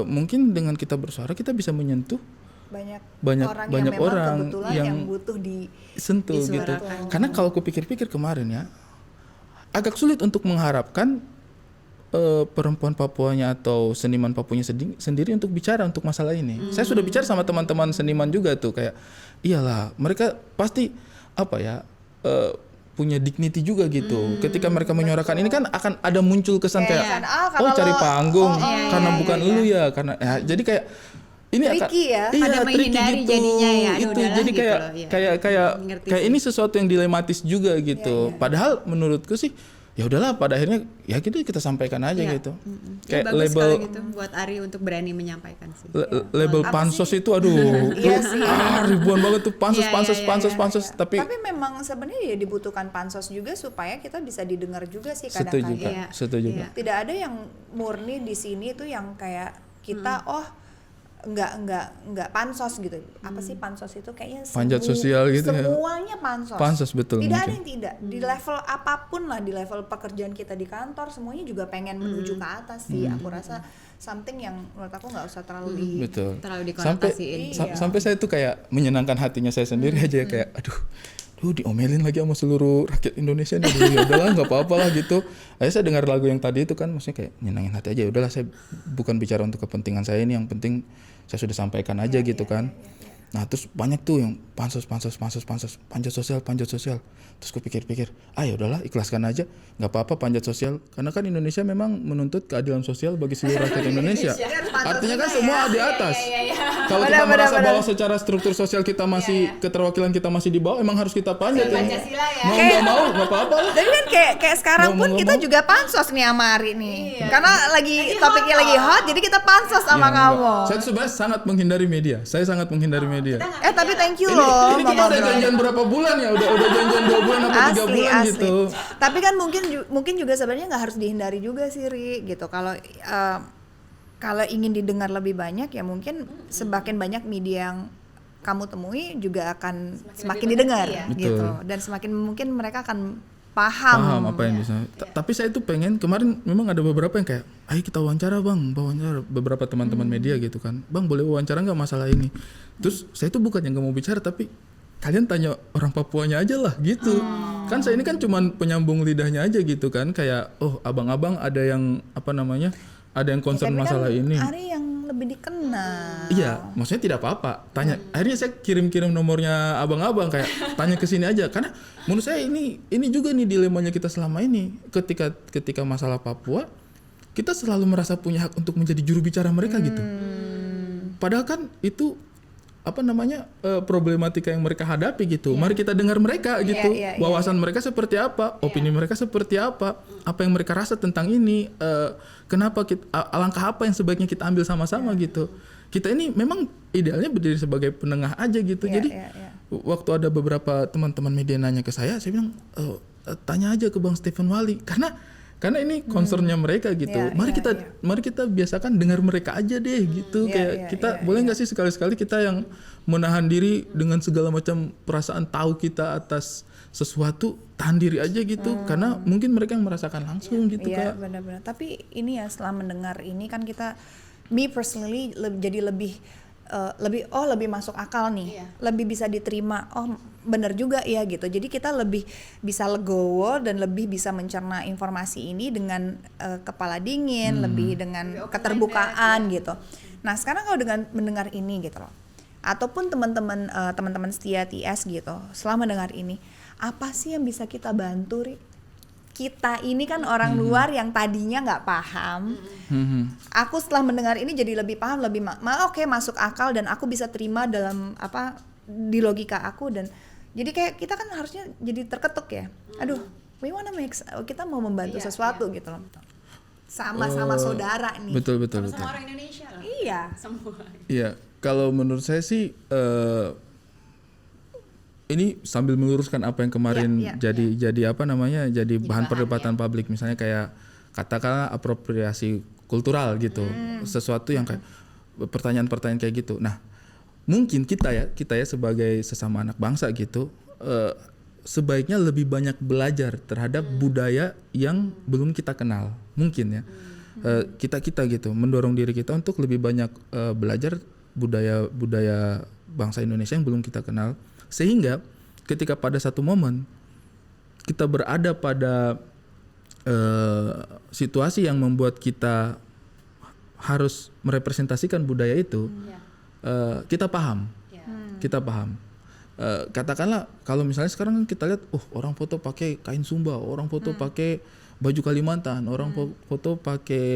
mungkin dengan kita bersuara kita bisa menyentuh banyak orang yang butuh disentuh gitu. Karena kalau aku pikir-pikir kemarin ya, agak sulit untuk mengharapkan perempuan Papuanya atau seniman Papuanya sendiri untuk bicara untuk masalah ini. Saya sudah bicara sama teman-teman seniman juga tuh, kayak iyalah mereka pasti punya dignity juga gitu. Ketika mereka menyuarakan ini kan akan ada muncul kesan kayak cari panggung karena bukan lu ya, karena jadi kayak ini tricky ada menghindari gitu. Jadinya ya. Itu jadi kayak ini sesuatu yang dilematis juga gitu. Padahal menurutku sih ya udahlah, pada akhirnya ya kita sampaikan aja gitu. Kayak label gitu buat Ari untuk berani menyampaikan sih. Label pansos itu ribuan banget tuh pansos. Tapi memang sebenarnya ya dibutuhkan pansos juga supaya kita bisa didengar juga sih kadang-kadang. Setuju. Tidak ada yang murni di sini tuh yang kayak kita enggak pansos gitu. Apa sih pansos itu? Kayaknya panjat sosial gitu semuanya pansos. Pansos betul. Tidak ada yang tidak. Di level apapun lah, di level pekerjaan kita di kantor semuanya juga pengen menuju ke atas sih. Aku rasa something yang menurut aku enggak usah terlalu dikonotasiin. Sampai saya tuh kayak menyenangkan hatinya saya sendiri aja kayak aduh diomelin lagi sama seluruh rakyat Indonesia nih. Ya udahlah enggak apa-apa lah gitu. Akhirnya saya dengar lagu yang tadi itu kan maksudnya kayak nyenangin hati aja. Udahlah, saya bukan bicara untuk kepentingan saya ini, yang penting saya sudah sampaikan aja gitu kan. Nah, terus banyak tuh yang pansos, panjat sosial. Terus gue pikir, ya udahlah, ikhlaskan aja, nggak apa-apa panjat sosial, karena kan Indonesia memang menuntut keadilan sosial bagi seluruh rakyat Indonesia. Artinya kan semua di atas. Kalau kita merasa bahwa secara struktur sosial kita masih keterwakilan kita masih di bawah, emang harus kita panjat. Mau nggak mau, nggak apa-apa. Tapi kan kayak sekarang pun kita juga pansos nih sama Ari nih, karena lagi topiknya lagi hot, jadi kita pansos sama kamu. Saya sebenarnya sangat menghindari media. Tapi thank you loh. Ini kita udah janjian berapa bulan ya? Udah janjian 2 bulan atau 3 bulan gitu. Tapi kan mungkin juga sebenarnya nggak harus dihindari juga sih, Ri, gitu. Kalau ingin didengar lebih banyak ya mungkin semakin banyak media yang kamu temui juga akan semakin didengar gitu. Dan semakin mungkin mereka akan paham apa yang bisa. Tapi saya tuh pengen, kemarin memang ada beberapa yang kayak, ayo kita wawancara bang, beberapa teman-teman media gitu kan, bang boleh wawancara nggak masalah ini. Terus saya tuh bukan yang nggak mau bicara, tapi kalian tanya orang Papuanya aja lah gitu. Kan saya ini kan cuman penyambung lidahnya aja gitu kan, kayak oh abang-abang ada yang ada yang concern masalah kan ini. Ari yang lebih dikenal. Iya, maksudnya tidak apa-apa. Tanya, akhirnya saya kirim nomornya abang-abang kayak tanya ke sini aja. Karena menurut saya ini juga nih dilemanya kita selama ini. Ketika masalah Papua, kita selalu merasa punya hak untuk menjadi juru bicara mereka gitu. Padahal kan itu problematika yang mereka hadapi gitu. Mari kita dengar mereka gitu. Wawasan mereka seperti apa, opini mereka seperti apa yang mereka rasa tentang ini, kenapa alangkah apa yang sebaiknya kita ambil sama-sama gitu. Kita ini memang idealnya berdiri sebagai penengah aja gitu. Jadi waktu ada beberapa teman-teman media nanya ke saya bilang tanya aja ke Bang Stephen Wali karena ini concernnya mereka gitu. Mari kita biasakan dengar mereka aja deh gitu. Kayak kita boleh nggak sih sekali-sekali kita yang menahan diri dengan segala macam perasaan tahu kita atas sesuatu, tahan diri aja gitu. Karena mungkin mereka yang merasakan langsung gitu Kak. Iya benar-benar. Tapi ini ya setelah mendengar ini kan kita, me personally jadi lebih masuk akal nih, lebih bisa diterima. Oh benar juga ya gitu. Jadi kita lebih bisa legowo dan lebih bisa mencerna informasi ini dengan kepala dingin, lebih dengan keterbukaan gitu. Nah sekarang kalau dengan mendengar ini gitu loh, ataupun teman-teman setia TS gitu, setelah mendengar ini, apa sih yang bisa kita bantu, Ri? Kita ini kan orang luar yang tadinya nggak paham. Aku setelah mendengar ini jadi lebih paham, lebih oke, masuk akal dan aku bisa terima dalam di logika aku. Dan jadi kayak kita kan harusnya jadi terketuk ya. Aduh, kita mau membantu sesuatu gitu loh. Sama-sama saudara nih. Betul. Sama orang Indonesia loh. Iya. Semua. Iya, kalau menurut saya sih ini sambil meluruskan apa yang kemarin jadi bahan perdebatan publik, misalnya kayak katakanlah apropriasi kultural gitu, sesuatu yang kayak pertanyaan-pertanyaan kayak gitu. Nah mungkin kita ya sebagai sesama anak bangsa gitu, sebaiknya lebih banyak belajar terhadap budaya yang belum kita kenal mungkin ya. Kita gitu mendorong diri kita untuk lebih banyak belajar budaya bangsa Indonesia yang belum kita kenal, sehingga ketika pada satu momen kita berada pada situasi yang membuat kita harus merepresentasikan budaya itu, kita paham. Katakanlah kalau misalnya sekarang kita lihat, orang foto pakai kain Sumba, orang foto pakai baju Kalimantan, orang foto pakai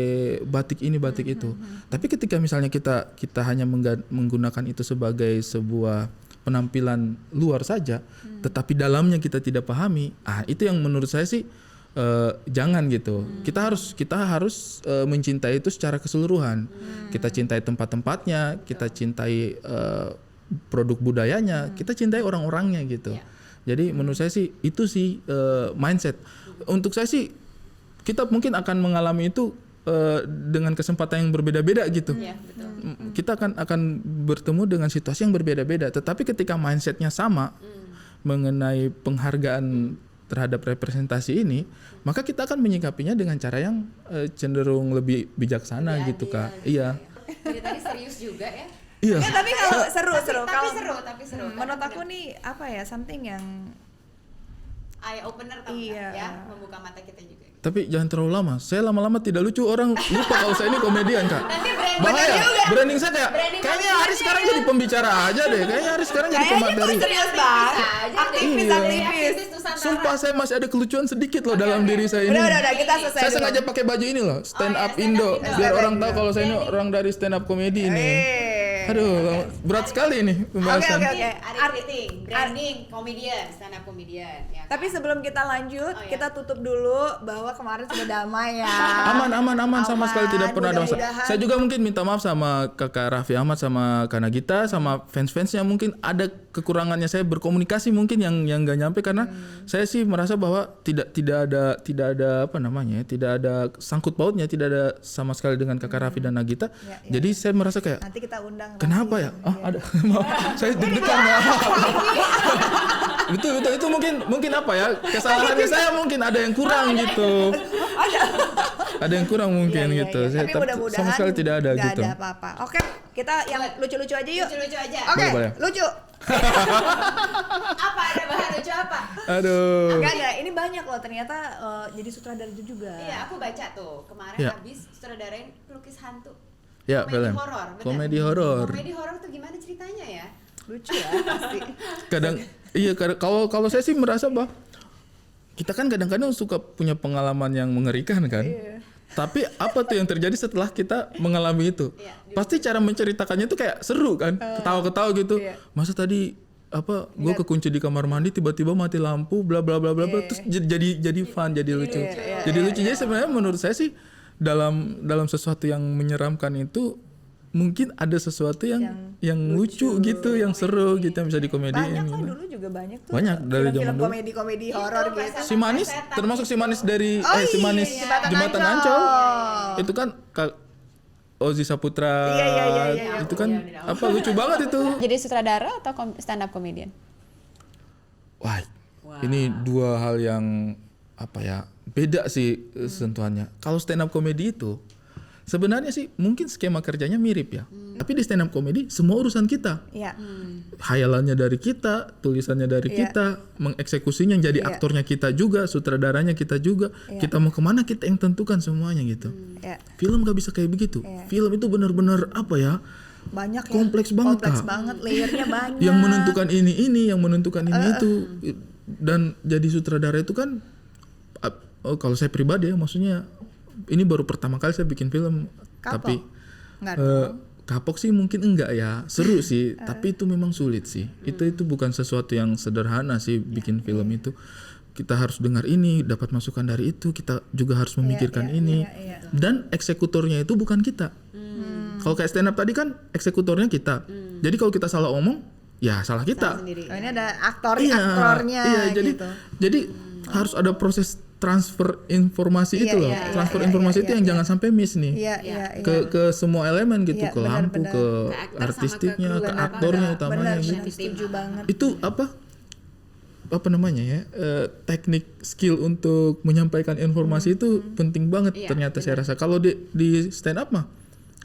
batik ini batik itu. Tapi ketika misalnya kita hanya menggunakan itu sebagai sebuah penampilan luar saja, tetapi dalamnya kita tidak pahami, itu yang menurut saya sih jangan gitu. Kita harus mencintai itu secara keseluruhan. Kita cintai tempat-tempatnya, kita cintai produk budayanya, kita cintai orang-orangnya gitu. Jadi menurut saya sih itu sih mindset. Untuk saya sih kita mungkin akan mengalami itu dengan kesempatan yang berbeda-beda gitu. Betul. Kita akan bertemu dengan situasi yang berbeda-beda. Tetapi ketika mindsetnya sama mengenai penghargaan terhadap representasi ini, maka kita akan menyikapinya dengan cara yang cenderung lebih bijaksana gitu Kak. Iya. Jadi tadi serius juga ya. Iya. Tapi kalau seru. Tapi seru. Menurut aku nih something yang eye opener ya, membuka mata kita juga. Tapi jangan terlalu lama. Saya lama-lama tidak lucu, orang lupa kalau saya ini komedian Kak. Nanti bahaya. Branding saya kayaknya Ari sekarang jadi pembicara aja deh. Kayaknya Ari sekarang jadi pemateri. Serius banget. Aktivis. Sumpah saya masih ada kelucuan sedikit loh dalam diri saya ini. Udah kita selesai. Saya sengaja pakai baju ini loh, stand up Indo, biar orang tahu kalau saya ini orang dari stand up komedi ini. Aduh, berat sekali nih pembahasan. Oke. Branding, komedian, stand up komedian. Ya, tapi sebelum kita lanjut, kita tutup dulu bahwa kemarin sudah damai ya. Aman, sama sekali tidak pernah ada masalah. Saya juga mungkin minta maaf sama Kakak Raffi Ahmad, sama Kak Nagita, sama fans-fansnya mungkin ada kekurangannya saya berkomunikasi mungkin yang nggak nyampe karena saya sih merasa bahwa tidak ada apa namanya, tidak ada sangkut pautnya, tidak ada sama sekali dengan Kakak Raffi dan Nagita. Jadi saya merasa kayak nanti kita undang. Kenapa ya? Ada. Saya deg-degan ya. itu mungkin apa ya? Kesalahannya saya mungkin ada yang kurang gitu. Ada yang kurang mungkin gitu. Saya sama sekali tidak ada gitu. Ada apa-apa. Oke, kita yang lucu-lucu aja yuk. Lucu-lucu aja. Oke, boleh. lucu. Apa ada bahan lucu apa? Aduh. Enggak ada, ini banyak loh ternyata jadi sutradara juga. Iya, aku baca tuh kemarin habis sutradarain pelukis hantu. Ya, komedi horor. Komedi horor. Komedi horor tuh gimana ceritanya ya? Lucu ya pasti. Kalau saya sih merasa bahwa kita kan kadang-kadang suka punya pengalaman yang mengerikan kan. Iya. Tapi apa tuh yang terjadi setelah kita mengalami itu? Pasti cara menceritakannya tuh kayak seru kan, ketawa-ketawa gitu. Masa tadi gue kekunci di kamar mandi tiba-tiba mati lampu bla bla bla bla terus jadi fun, jadi lucu. Jadi lucu. Jadi sebenarnya menurut saya sih dalam sesuatu yang menyeramkan itu mungkin ada sesuatu yang lucu gitu, yang seru gitu, yang bisa dikomediin. Banyak kok gitu. dulu juga banyak tuh. Banyak dari zaman dulu. Komedi horor gitu. Si Manis termasuk si Manis dari si Manis Jembatan Ancol. Itu kan Ozi Saputra. Iya. Itu kan lucu banget itu. Jadi sutradara atau stand up comedian? Wah. Ini dua hal yang beda sih sentuhannya. Kalau stand up comedy itu sebenarnya sih mungkin skema kerjanya mirip ya. Tapi di stand up comedy semua urusan kita. Iya. Hayalannya dari kita, tulisannya dari kita, mengeksekusinya jadi aktornya kita juga, sutradaranya kita juga. Kita mau kemana kita yang tentukan semuanya gitu. Film gak bisa kayak begitu. Film itu benar-benar banyak ya. Kompleks banget, layernya banyak. Yang menentukan ini, yang menentukan ini itu. Dan jadi sutradara itu kan kalau saya pribadi ya, maksudnya ini baru pertama kali saya bikin film. Kapok? Tapi kapok sih mungkin enggak ya, seru sih, tapi itu memang sulit sih. Itu bukan sesuatu yang sederhana sih bikin film itu. Kita harus dengar ini, dapat masukan dari itu, kita juga harus memikirkan ini. Dan eksekutornya itu bukan kita. Kalau kayak stand up tadi kan eksekutornya kita. Jadi kalau kita salah omong, ya salah kita. Ini ada aktornya gitu. Jadi harus ada proses transfer informasi itu loh. Transfer informasi itu yang jangan sampai miss nih. Ke semua elemen gitu, ke lampu, ke artistiknya, ke aktornya utamanya gitu. Setuju banget. Itu apa namanya ya? Teknik skill untuk menyampaikan informasi itu penting banget ternyata saya rasa. Kalau di stand up mah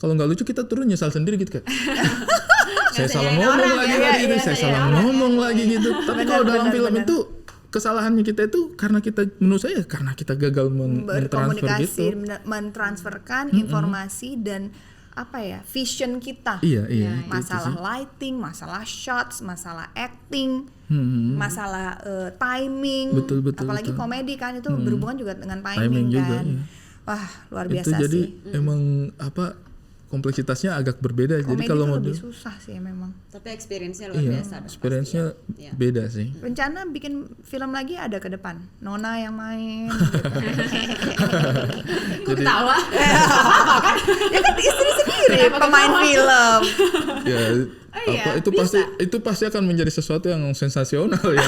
kalau nggak lucu kita turun nyesal sendiri gitu kayak. Saya salah ngomong lagi gitu, saya salah ngomong lagi gitu. Tapi kalau dalam film itu kesalahannya kita itu karena kita gagal mentransfer gitu. Mentransferkan informasi dan vision kita. Iya. Masalah lighting, masalah shots, masalah acting, masalah timing. Betul. Apalagi komedi kan itu berhubungan juga dengan kan. timing Juga, kan. iya. Wah, luar biasa itu jadi sih. Emang kompleksitasnya agak berbeda. Komedi jadi kalau itu lebih susah sih memang. Tapi experience-nya luar biasa. Experience-nya beda sih. Rencana bikin film lagi ada ke depan. Nona yang main. Kok ketawa? Ya kan istri sendiri pemain film. Itu pasti akan menjadi sesuatu yang sensasional ya.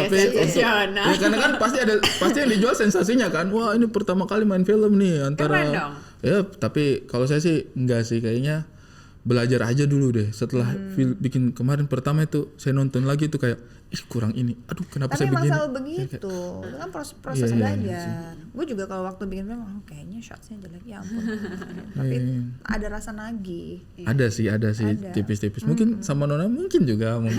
Tapi sensasional. Karena kan pasti yang dijual sensasinya kan. Wah, ini pertama kali main film nih antara. Keren dong. Ya, tapi kalau saya sih enggak sih, kayaknya belajar aja dulu deh. Setelah bikin kemarin pertama itu saya nonton lagi itu kayak kurang ini. Aduh, kenapa tapi saya bikin? Tapi emang selalu begitu. Itu kan proses belajar. Gue juga kalau waktu bikin film kayaknya shotsnya jelek ya ampun. Tapi ada rasa nagih. Ada sih tipis-tipis. Mungkin sama Nona mungkin juga Komen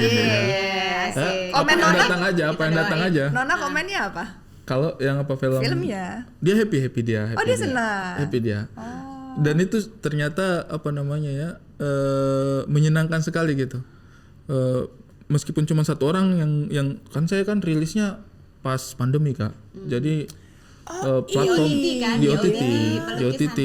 Nona apa yang datang aja. Nona komennya apa? Kalau yang apa filmnya? Dia happy dia. Dia senang. Happy dia. Dan itu ternyata menyenangkan sekali gitu. Meskipun cuma satu orang yang kan saya kan rilisnya pas pandemi Kak. Jadi platform di OTT.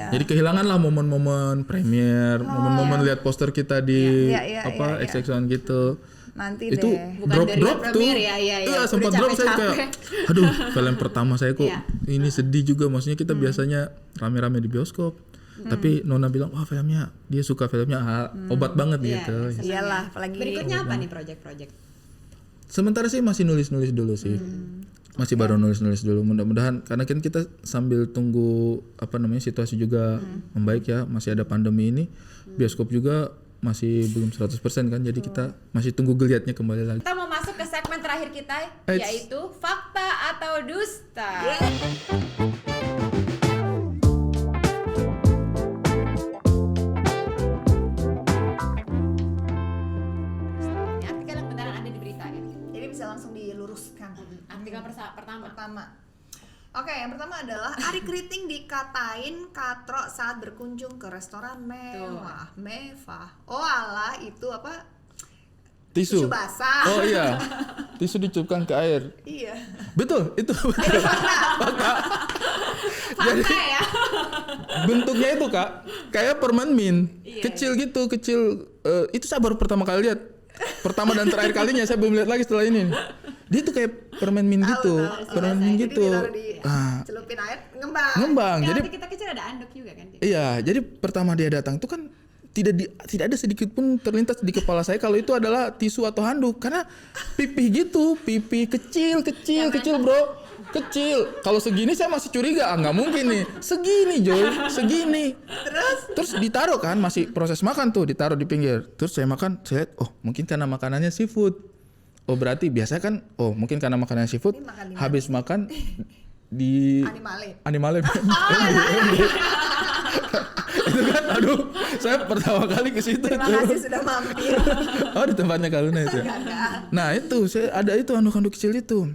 Jadi kehilangan lah momen-momen premier, momen-momen lihat poster kita di XX1 gitu. Nanti itu deh. drop tuh. Iya, sempat drop saya kayak aduh, film pertama saya kok ini sedih juga, maksudnya kita biasanya rame-rame di bioskop. Tapi Nona bilang wah filmnya dia suka filmnya obat banget gitu. Iyalah, apalagi berikutnya apa nih project-project? Sementara sih masih nulis dulu sih. Masih baru nulis dulu. Mudah-mudahan karena kan kita sambil tunggu situasi juga membaik ya, masih ada pandemi ini. Bioskop juga masih belum 100% kan. Jadi kita masih tunggu geliatnya kembali lagi. Kita mau masuk ke segmen terakhir kita yaitu fakta atau dusta. Artikel yang beneran ada di berita ya. Jadi bisa langsung diluruskan. Artikel pertama. Oke, yang pertama adalah Ari Kriting dikatain katrok saat berkunjung ke restoran mewah. Oh alah, itu apa? Tisu basah. Oh iya. Tisu dicupkan ke air. Iya. Betul, itu betul. Fakta ya. Bentuknya itu Kak, kayak permen mint. Kecil gitu, itu saya baru pertama kali lihat. Pertama dan terakhir kalinya, saya belum lihat lagi setelah ini. Dia tuh kayak permen mint gitu. Permen mint gitu. Celupin air, ngembang. Ngembang. Jadi Jadi kita kecil ada anduk juga kan. iya, jadi pertama dia datang tuh kan tidak ada sedikit pun terlintas di kepala saya kalau itu adalah tisu atau handuk karena pipih gitu, pipih kecil bro, kecil. Kalau segini saya masih curiga, nggak mungkin nih, segini Joy, segini. Terus ditaruh kan, masih proses makan tuh, ditaruh di pinggir. Terus saya makan, saya lihat, oh mungkin karena makanannya seafood. Oh berarti biasanya kan, oh mungkin karena makanannya seafood, habis makan di Animale. Itu kan, aduh, saya pertama kali ke situ. Terima kasih sudah mampir. Oh di tempatnya Kaluna itu. Nah itu, saya ada itu handuk-handuk kecil itu.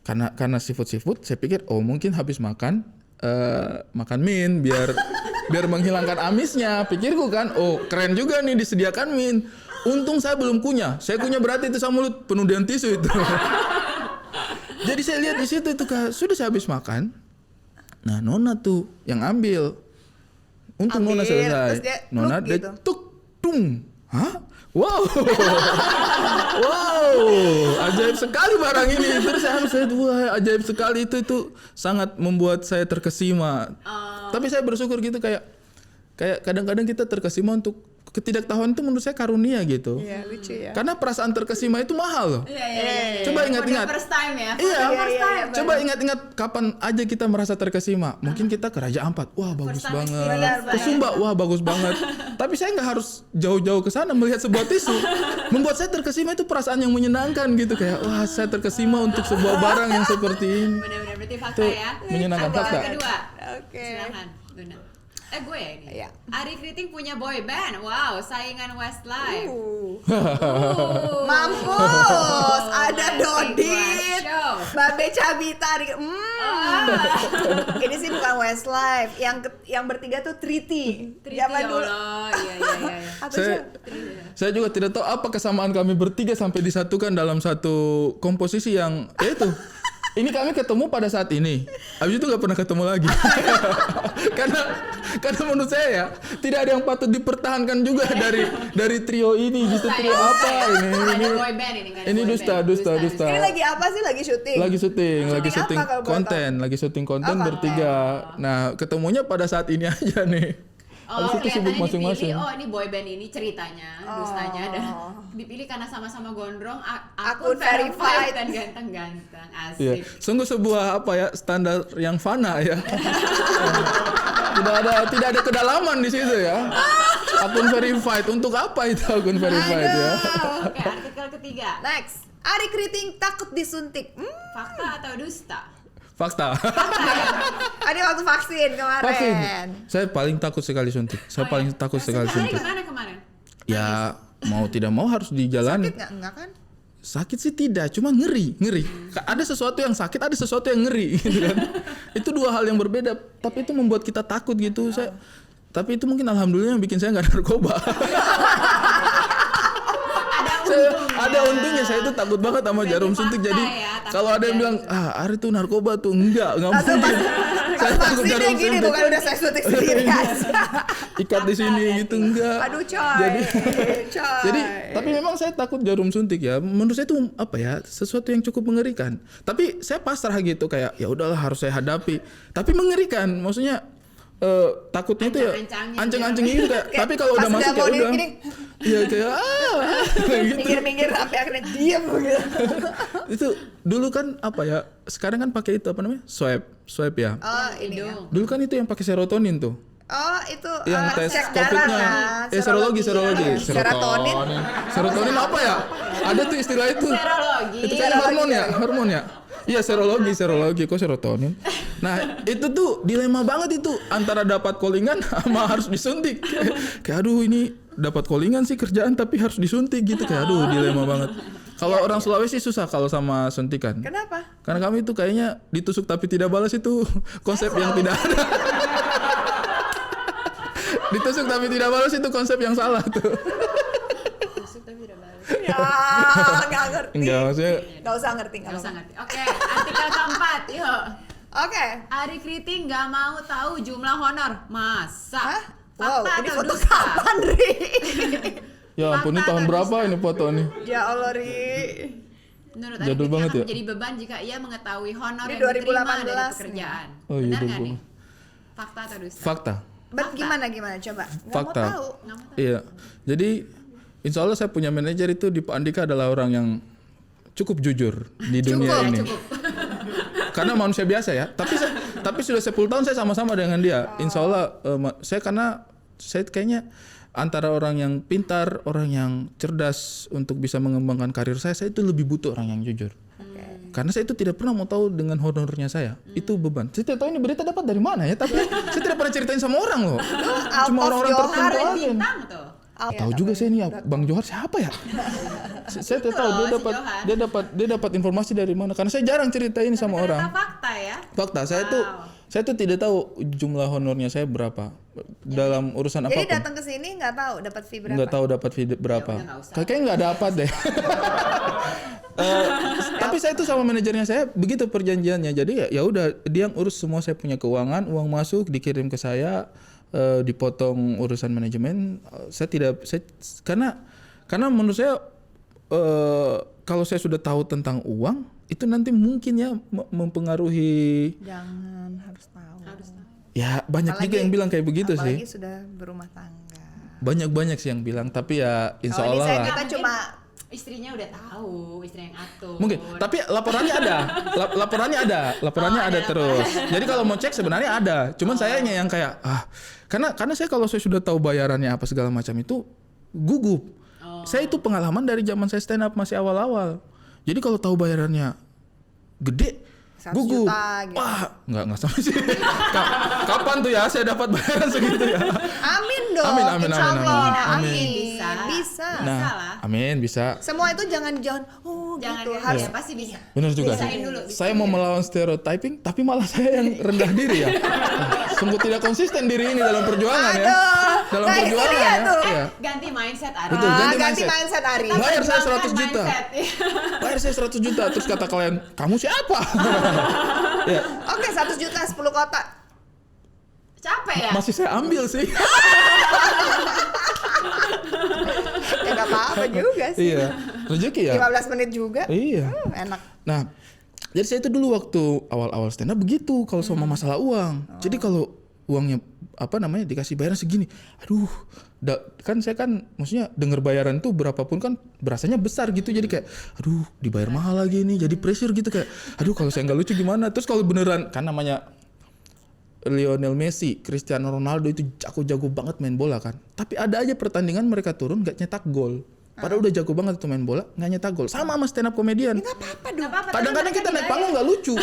Karena seafood, saya pikir, oh mungkin habis makan mint biar menghilangkan amisnya. Pikirku kan, oh keren juga nih disediakan mint. Untung saya belum kunyah. Saya kunyah berarti itu sama mulut penuh dengan tisu itu. Jadi saya lihat di situ itu Kak, sudah saya habis makan. Nah Nona tuh yang ambil. Untung Nona selesai. Nona dia gitu. tung. Hah? Wow. Ajaib sekali barang ini. Terus saya wah, ajaib sekali itu sangat membuat saya terkesima. Tapi saya bersyukur gitu kayak kadang-kadang kita terkesima untuk ketidaktahuan itu menurut saya karunia gitu. Iya, lucu ya. Karena perasaan terkesima itu mahal loh. Iya. Coba ingat-ingat. First time ya. Iya. First time. Coba ingat-ingat kapan aja kita merasa terkesima. Mungkin kita ke Raja Ampat, wah bagus banget. Ke Sumba, wah bagus banget. Tapi saya nggak harus jauh-jauh ke sana melihat sebuah tisu. Membuat saya terkesima itu perasaan yang menyenangkan gitu kayak wah saya terkesima untuk sebuah barang yang seperti ini. Benar-benar berarti fakta ya. Menyenangkan fakta. Kedua. Oke. Silakan, Luna. Gue ya ini. Iya. Ari Kriting punya boy band. Wow, saingan Westlife. Mampus. Ada Dodit, Babe Cabita. Ini sih bukan Westlife. Yang bertiga tuh Triti. Zaman dulu. Iya. Saya juga tidak tahu apa kesamaan kami bertiga sampai disatukan dalam satu komposisi yang itu. Ini kami ketemu pada saat ini. Habis itu nggak pernah ketemu lagi. karena menurut saya ya tidak ada yang patut dipertahankan juga dari trio ini. Justru trio apa ini? Ini dusta. Ini lagi apa sih? Lagi syuting. Lagi syuting konten bertiga. Nah, ketemunya pada saat ini aja nih. Habis itu sibuk masing-masing. Ini boy band ini ceritanya, dustanya dan dipilih karena sama-sama gondrong, akun verified dan ganteng-ganteng. Asik. Iya. Sungguh sebuah standar yang fana ya. tidak ada kedalaman di situ ya. Akun verified, untuk apa itu akun verified ya? Oke, artikel ketiga. Next. Ari Kriting takut disuntik. Fakta atau dusta? Fakta. Ada waktu vaksin kemarin. Saya paling takut sekali suntik. Takut sekali suntik. Kemarin? Ya mau tidak mau harus dijalani. Sakit nggak? Enggak kan? Sakit sih tidak, cuma ngeri. Ada sesuatu yang sakit, ada sesuatu yang ngeri gitu kan. Itu dua hal yang berbeda, tapi itu membuat kita takut gitu. Tapi itu mungkin alhamdulillah yang bikin saya nggak narkoba. Ada untungnya saya itu takut banget sama jarum suntik. Jadi kalau ada yang bilang Ari tuh narkoba tuh enggak mungkin. Saya takut jarum suntik. Bukan udah saya suntik sendiri aja. Ikat di sini gitu enggak. Aduh coy. Jadi tapi memang saya takut jarum suntik ya. Menurut saya itu sesuatu yang cukup mengerikan. Tapi saya pasrah gitu kayak ya udahlah harus saya hadapi. Tapi mengerikan, maksudnya takutnya itu ya ancang-ancang gitu kayak. Tapi kalau udah masuk ya udah. Iya kayak gitu. Minggir-minggir sampai akhirnya diam gitu. Itu dulu kan apa ya? Sekarang kan pakai itu apa namanya? Swipe ya. Oh, ini. Dulu kan itu yang pakai serotonin tuh. Oh, itu yang tes COVID-nya. Serologi. Serotonin apa ya? Ada tuh istilah itu. Serologi. Itu kan hormon ya. Iya, serologi kok serotonin. Nah, itu tuh dilema banget itu antara dapat callingan sama harus disuntik. Kayak aduh ini dapat callingan sih kerjaan tapi harus disuntik gitu kayak aduh dilema banget. Kalau orang Sulawesi susah kalau sama suntikan. Kenapa? Karena kami itu kayaknya ditusuk tapi tidak balas itu konsep yang tidak ada. Ditusuk tapi tidak balas itu konsep yang salah tuh. Ya, nggak ngerti. Enggak, maksudnya nggak usah ngerti. Oke, artikel keempat, yuk. Oke. Ari Kriting nggak mau tahu jumlah honor, masa? Hah? Fakta Wow, ini atau foto dusta? kapan, Ri? ya ampun, ini tahun berapa ini foto nih? Ya Allah, Ri. Menurut Jadul Ari Kriting banget akan ya? menjadi beban jika ia mengetahui honor Ini yang diterima 2018 dari pekerjaan. Oh iya, Benar nggak 2018. nih? Fakta atau dusta? Fakta. Gimana coba? Nggak Fakta. mau tahu. Nggak mau tahu. Iya. Jadi insya Allah saya punya manajer itu di Pak Andika adalah orang yang cukup jujur di dunia ini. Cukup. Karena manusia biasa ya. Tapi sudah 10 tahun saya sama-sama dengan dia. Insya Allah saya kayaknya antara orang yang pintar, orang yang cerdas untuk bisa mengembangkan karir saya itu lebih butuh orang yang jujur. Karena saya itu tidak pernah mau tahu dengan honornya saya. Itu beban. Saya tidak tahu ini berita dapat dari mana ya, tapi saya tidak pernah ceritain sama orang loh. Cuma orang-orang tertentu aja. Bintang tuh. Tahu juga saya ini Bang Johar siapa ya? Saya tidak tahu dia dapat informasi dari mana. Karena saya jarang ceritain sama orang. Fakta ya. Fakta. Saya tuh tidak tahu jumlah honornya saya berapa dalam urusan apapun. Jadi datang ke sini nggak tahu dapat fee berapa? Nggak tahu dapat fee berapa. Kayaknya nggak dapat deh. Tapi saya tuh sama manajernya saya begitu perjanjiannya. Jadi ya udah dia yang urus semua, saya punya keuangan, uang masuk dikirim ke saya, dipotong urusan manajemen. Karena menurut saya kalau saya sudah tahu tentang uang itu nanti mungkin ya mempengaruhi. Jangan, harus tahu. Ya banyak juga yang bilang kayak begitu sih. Apalagi sudah berumah tangga. Banyak sih yang bilang, tapi ya insya Allah lah. Kita cuma istrinya udah tahu, istri yang atur. Mungkin, tapi laporannya ada. Laporannya ada terus. Jadi kalau mau cek sebenarnya ada. Cuman sayanya yang kayak karena saya kalau saya sudah tahu bayarannya apa segala macam itu gugup. Saya itu pengalaman dari zaman saya stand up masih awal-awal. Jadi kalau tahu bayarannya gede, 100 gugup. juta gitu. Wah, enggak sama sih. Kapan tuh ya saya dapat bayaran segitu ya? Amin dong. Amin. Insya Allah. Amin. Bisa. Nah, amin bisa. Semua itu jangan Jangan gitu. harus Harus ya, pasti bisa. Benar juga sih. Bisain dulu. Saya mau melawan stereotyping, tapi malah saya yang rendah diri ya. Sungguh tidak konsisten diri ini dalam perjuangan ya. Dalam nah, perjuangan ya. Iya. Ganti mindset Ari. Betul, ganti mindset Ari. Bayar saya 100 juta. Mindset. Bayar saya 100 juta. Terus kata klien, kamu siapa? Ya. Oke, 100 juta 10 kotak. Capek ya? Masih saya ambil sih. Ya gak apa-apa juga sih. Iya. Rezeki ya. 15 menit juga. Iya. Enak. Nah, jadi saya itu dulu waktu awal-awal stand up begitu kalau sama masalah uang. Jadi kalau uangnya dikasih bayaran segini, aduh, kan saya kan maksudnya dengar bayaran tuh berapapun kan berasanya besar gitu, jadi kayak aduh dibayar mahal lagi nih, jadi pressure gitu kayak aduh kalau saya nggak lucu gimana. Terus kalau beneran kan namanya Lionel Messi, Cristiano Ronaldo itu jago-jago banget main bola kan, tapi ada aja pertandingan mereka turun nggak nyetak gol. Padahal udah jago banget tuh main bola, nggak nyetak gol. Sama stand up komedian. Nggak apa-apa dong. Kadang-kadang kita naik panggung nggak lucu.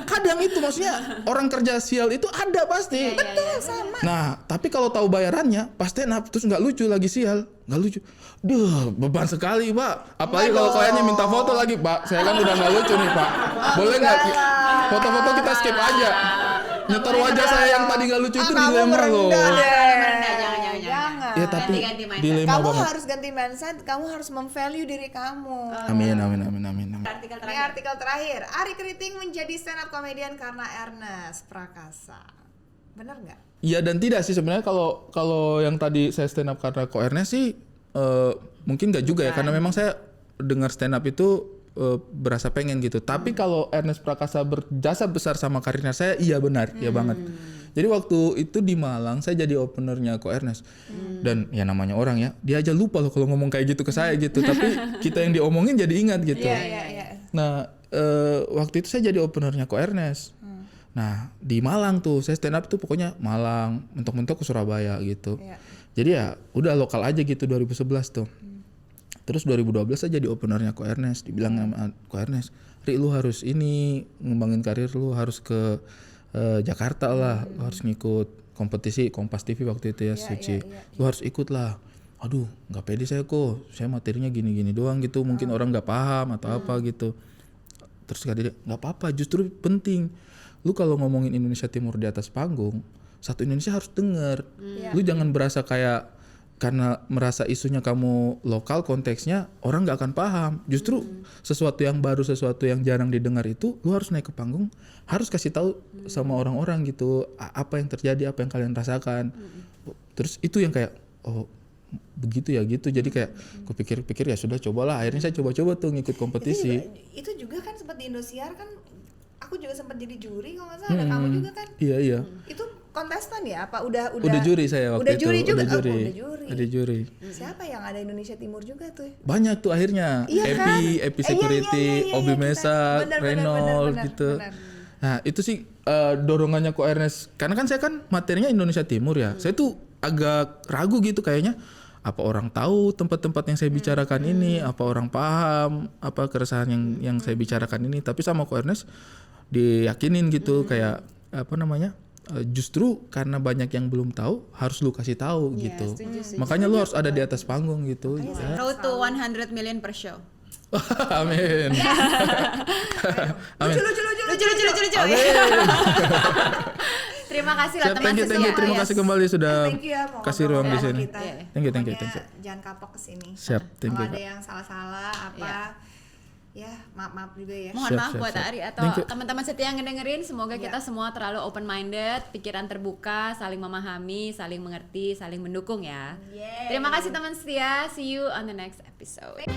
Kadang itu maksudnya orang kerja sial itu ada pasti. Betul, sama. Nah, tapi kalau tahu bayarannya, pas stand up terus nggak lucu lagi sial, nggak lucu. Duh, beban sekali Pak. Apalagi kalau kliennya minta foto lagi, Pak. Saya kan udah nggak lucu nih Pak. Boleh nggak? Foto-foto kita skip aja. Nyetor wajah saya yang tadi nggak lucu itu dilema loh. Jangan. Ya tapi Ganti mindset. dilema Kamu banget. harus ganti mindset, kamu harus memvalue diri kamu. Amin. Artikel Ini terakhir. artikel terakhir. Ari Kriting menjadi stand up comedian karena Ernest Prakasa. Bener nggak? Iya dan tidak sih sebenarnya kalau yang tadi saya stand up karena Ko Ernest sih mungkin nggak juga ya, karena memang saya dengar stand up itu berasa pengen gitu. Tapi kalau Ernest Prakasa berjasa besar sama karirnya saya, iya benar, iya banget. Jadi waktu itu di Malang saya jadi openernya Ko Ernest. Dan ya namanya orang ya, dia aja lupa loh kalau ngomong kayak gitu ke saya gitu. Tapi kita yang diomongin jadi ingat gitu. Nah waktu itu saya jadi openernya Ko Ernest. Nah di Malang tuh saya stand up tuh pokoknya Malang, mentok-mentok ke Surabaya gitu. Jadi ya udah lokal aja gitu 2011 tuh. Terus 2012 saya jadi openernya Ko Ernest. Dibilang sama Ko Ernest, Ri lu harus ini ngembangin karir lu, harus ke Jakarta lah, lu harus ngikut kompetisi Kompas TV waktu itu ya, Suci. Lu harus ikut lah. Aduh, nggak pede saya kok. Saya materinya gini-gini doang gitu. Mungkin orang nggak paham atau apa gitu. Terus kata dia, nggak apa-apa, justru penting. Lu kalau ngomongin Indonesia Timur di atas panggung, satu Indonesia harus denger. Lu jangan berasa kayak karena merasa isunya kamu lokal konteksnya orang nggak akan paham. Justru sesuatu yang baru, sesuatu yang jarang didengar itu lu harus naik ke panggung, harus kasih tahu sama orang-orang gitu apa yang terjadi, apa yang kalian rasakan. Terus itu yang kayak oh begitu ya gitu. Jadi kayak aku pikir-pikir ya sudah cobalah. Akhirnya saya coba-coba tuh ngikut kompetisi. Itu juga kan sempat di Indosiar kan, aku juga sempat jadi juri kalau nggak salah. Ada kamu juga kan? Iya. Itu kontestan ya? Apa udah juri saya waktu udah itu. Juri juga. Ada juri. Siapa yang ada Indonesia Timur juga tuh? Banyak tuh akhirnya. Epi Security, Obi Mesa, Reynolds gitu. Bener. Nah itu sih dorongannya Ko Ernest. Karena kan saya kan materinya Indonesia Timur ya. Saya tuh agak ragu gitu kayaknya. Apa orang tahu tempat-tempat yang saya bicarakan ini? Apa orang paham apa keresahan yang saya bicarakan ini? Tapi sama Ko Ernest diyakinin gitu kayak apa namanya? Justru karena banyak yang belum tahu harus lu kasih tahu gitu. Setuju. Makanya lu harus ada di atas panggung gitu. Road to 100 million per show. Amin. Amin. Lucu. Amin. Terima kasih lah teman setia. Terima kasih kembali sudah kasih ruang di sini. Thank you. Jangan kapok kesini. Siap, thank you. Kalau ada yang salah-salah apa ya maaf juga ya. Mohon maaf buat Ari atau teman-teman setia yang ngedengerin. Semoga kita semua terlalu open minded, pikiran terbuka, saling memahami, saling mengerti, saling mendukung ya. Terima kasih teman setia. See you on the next episode.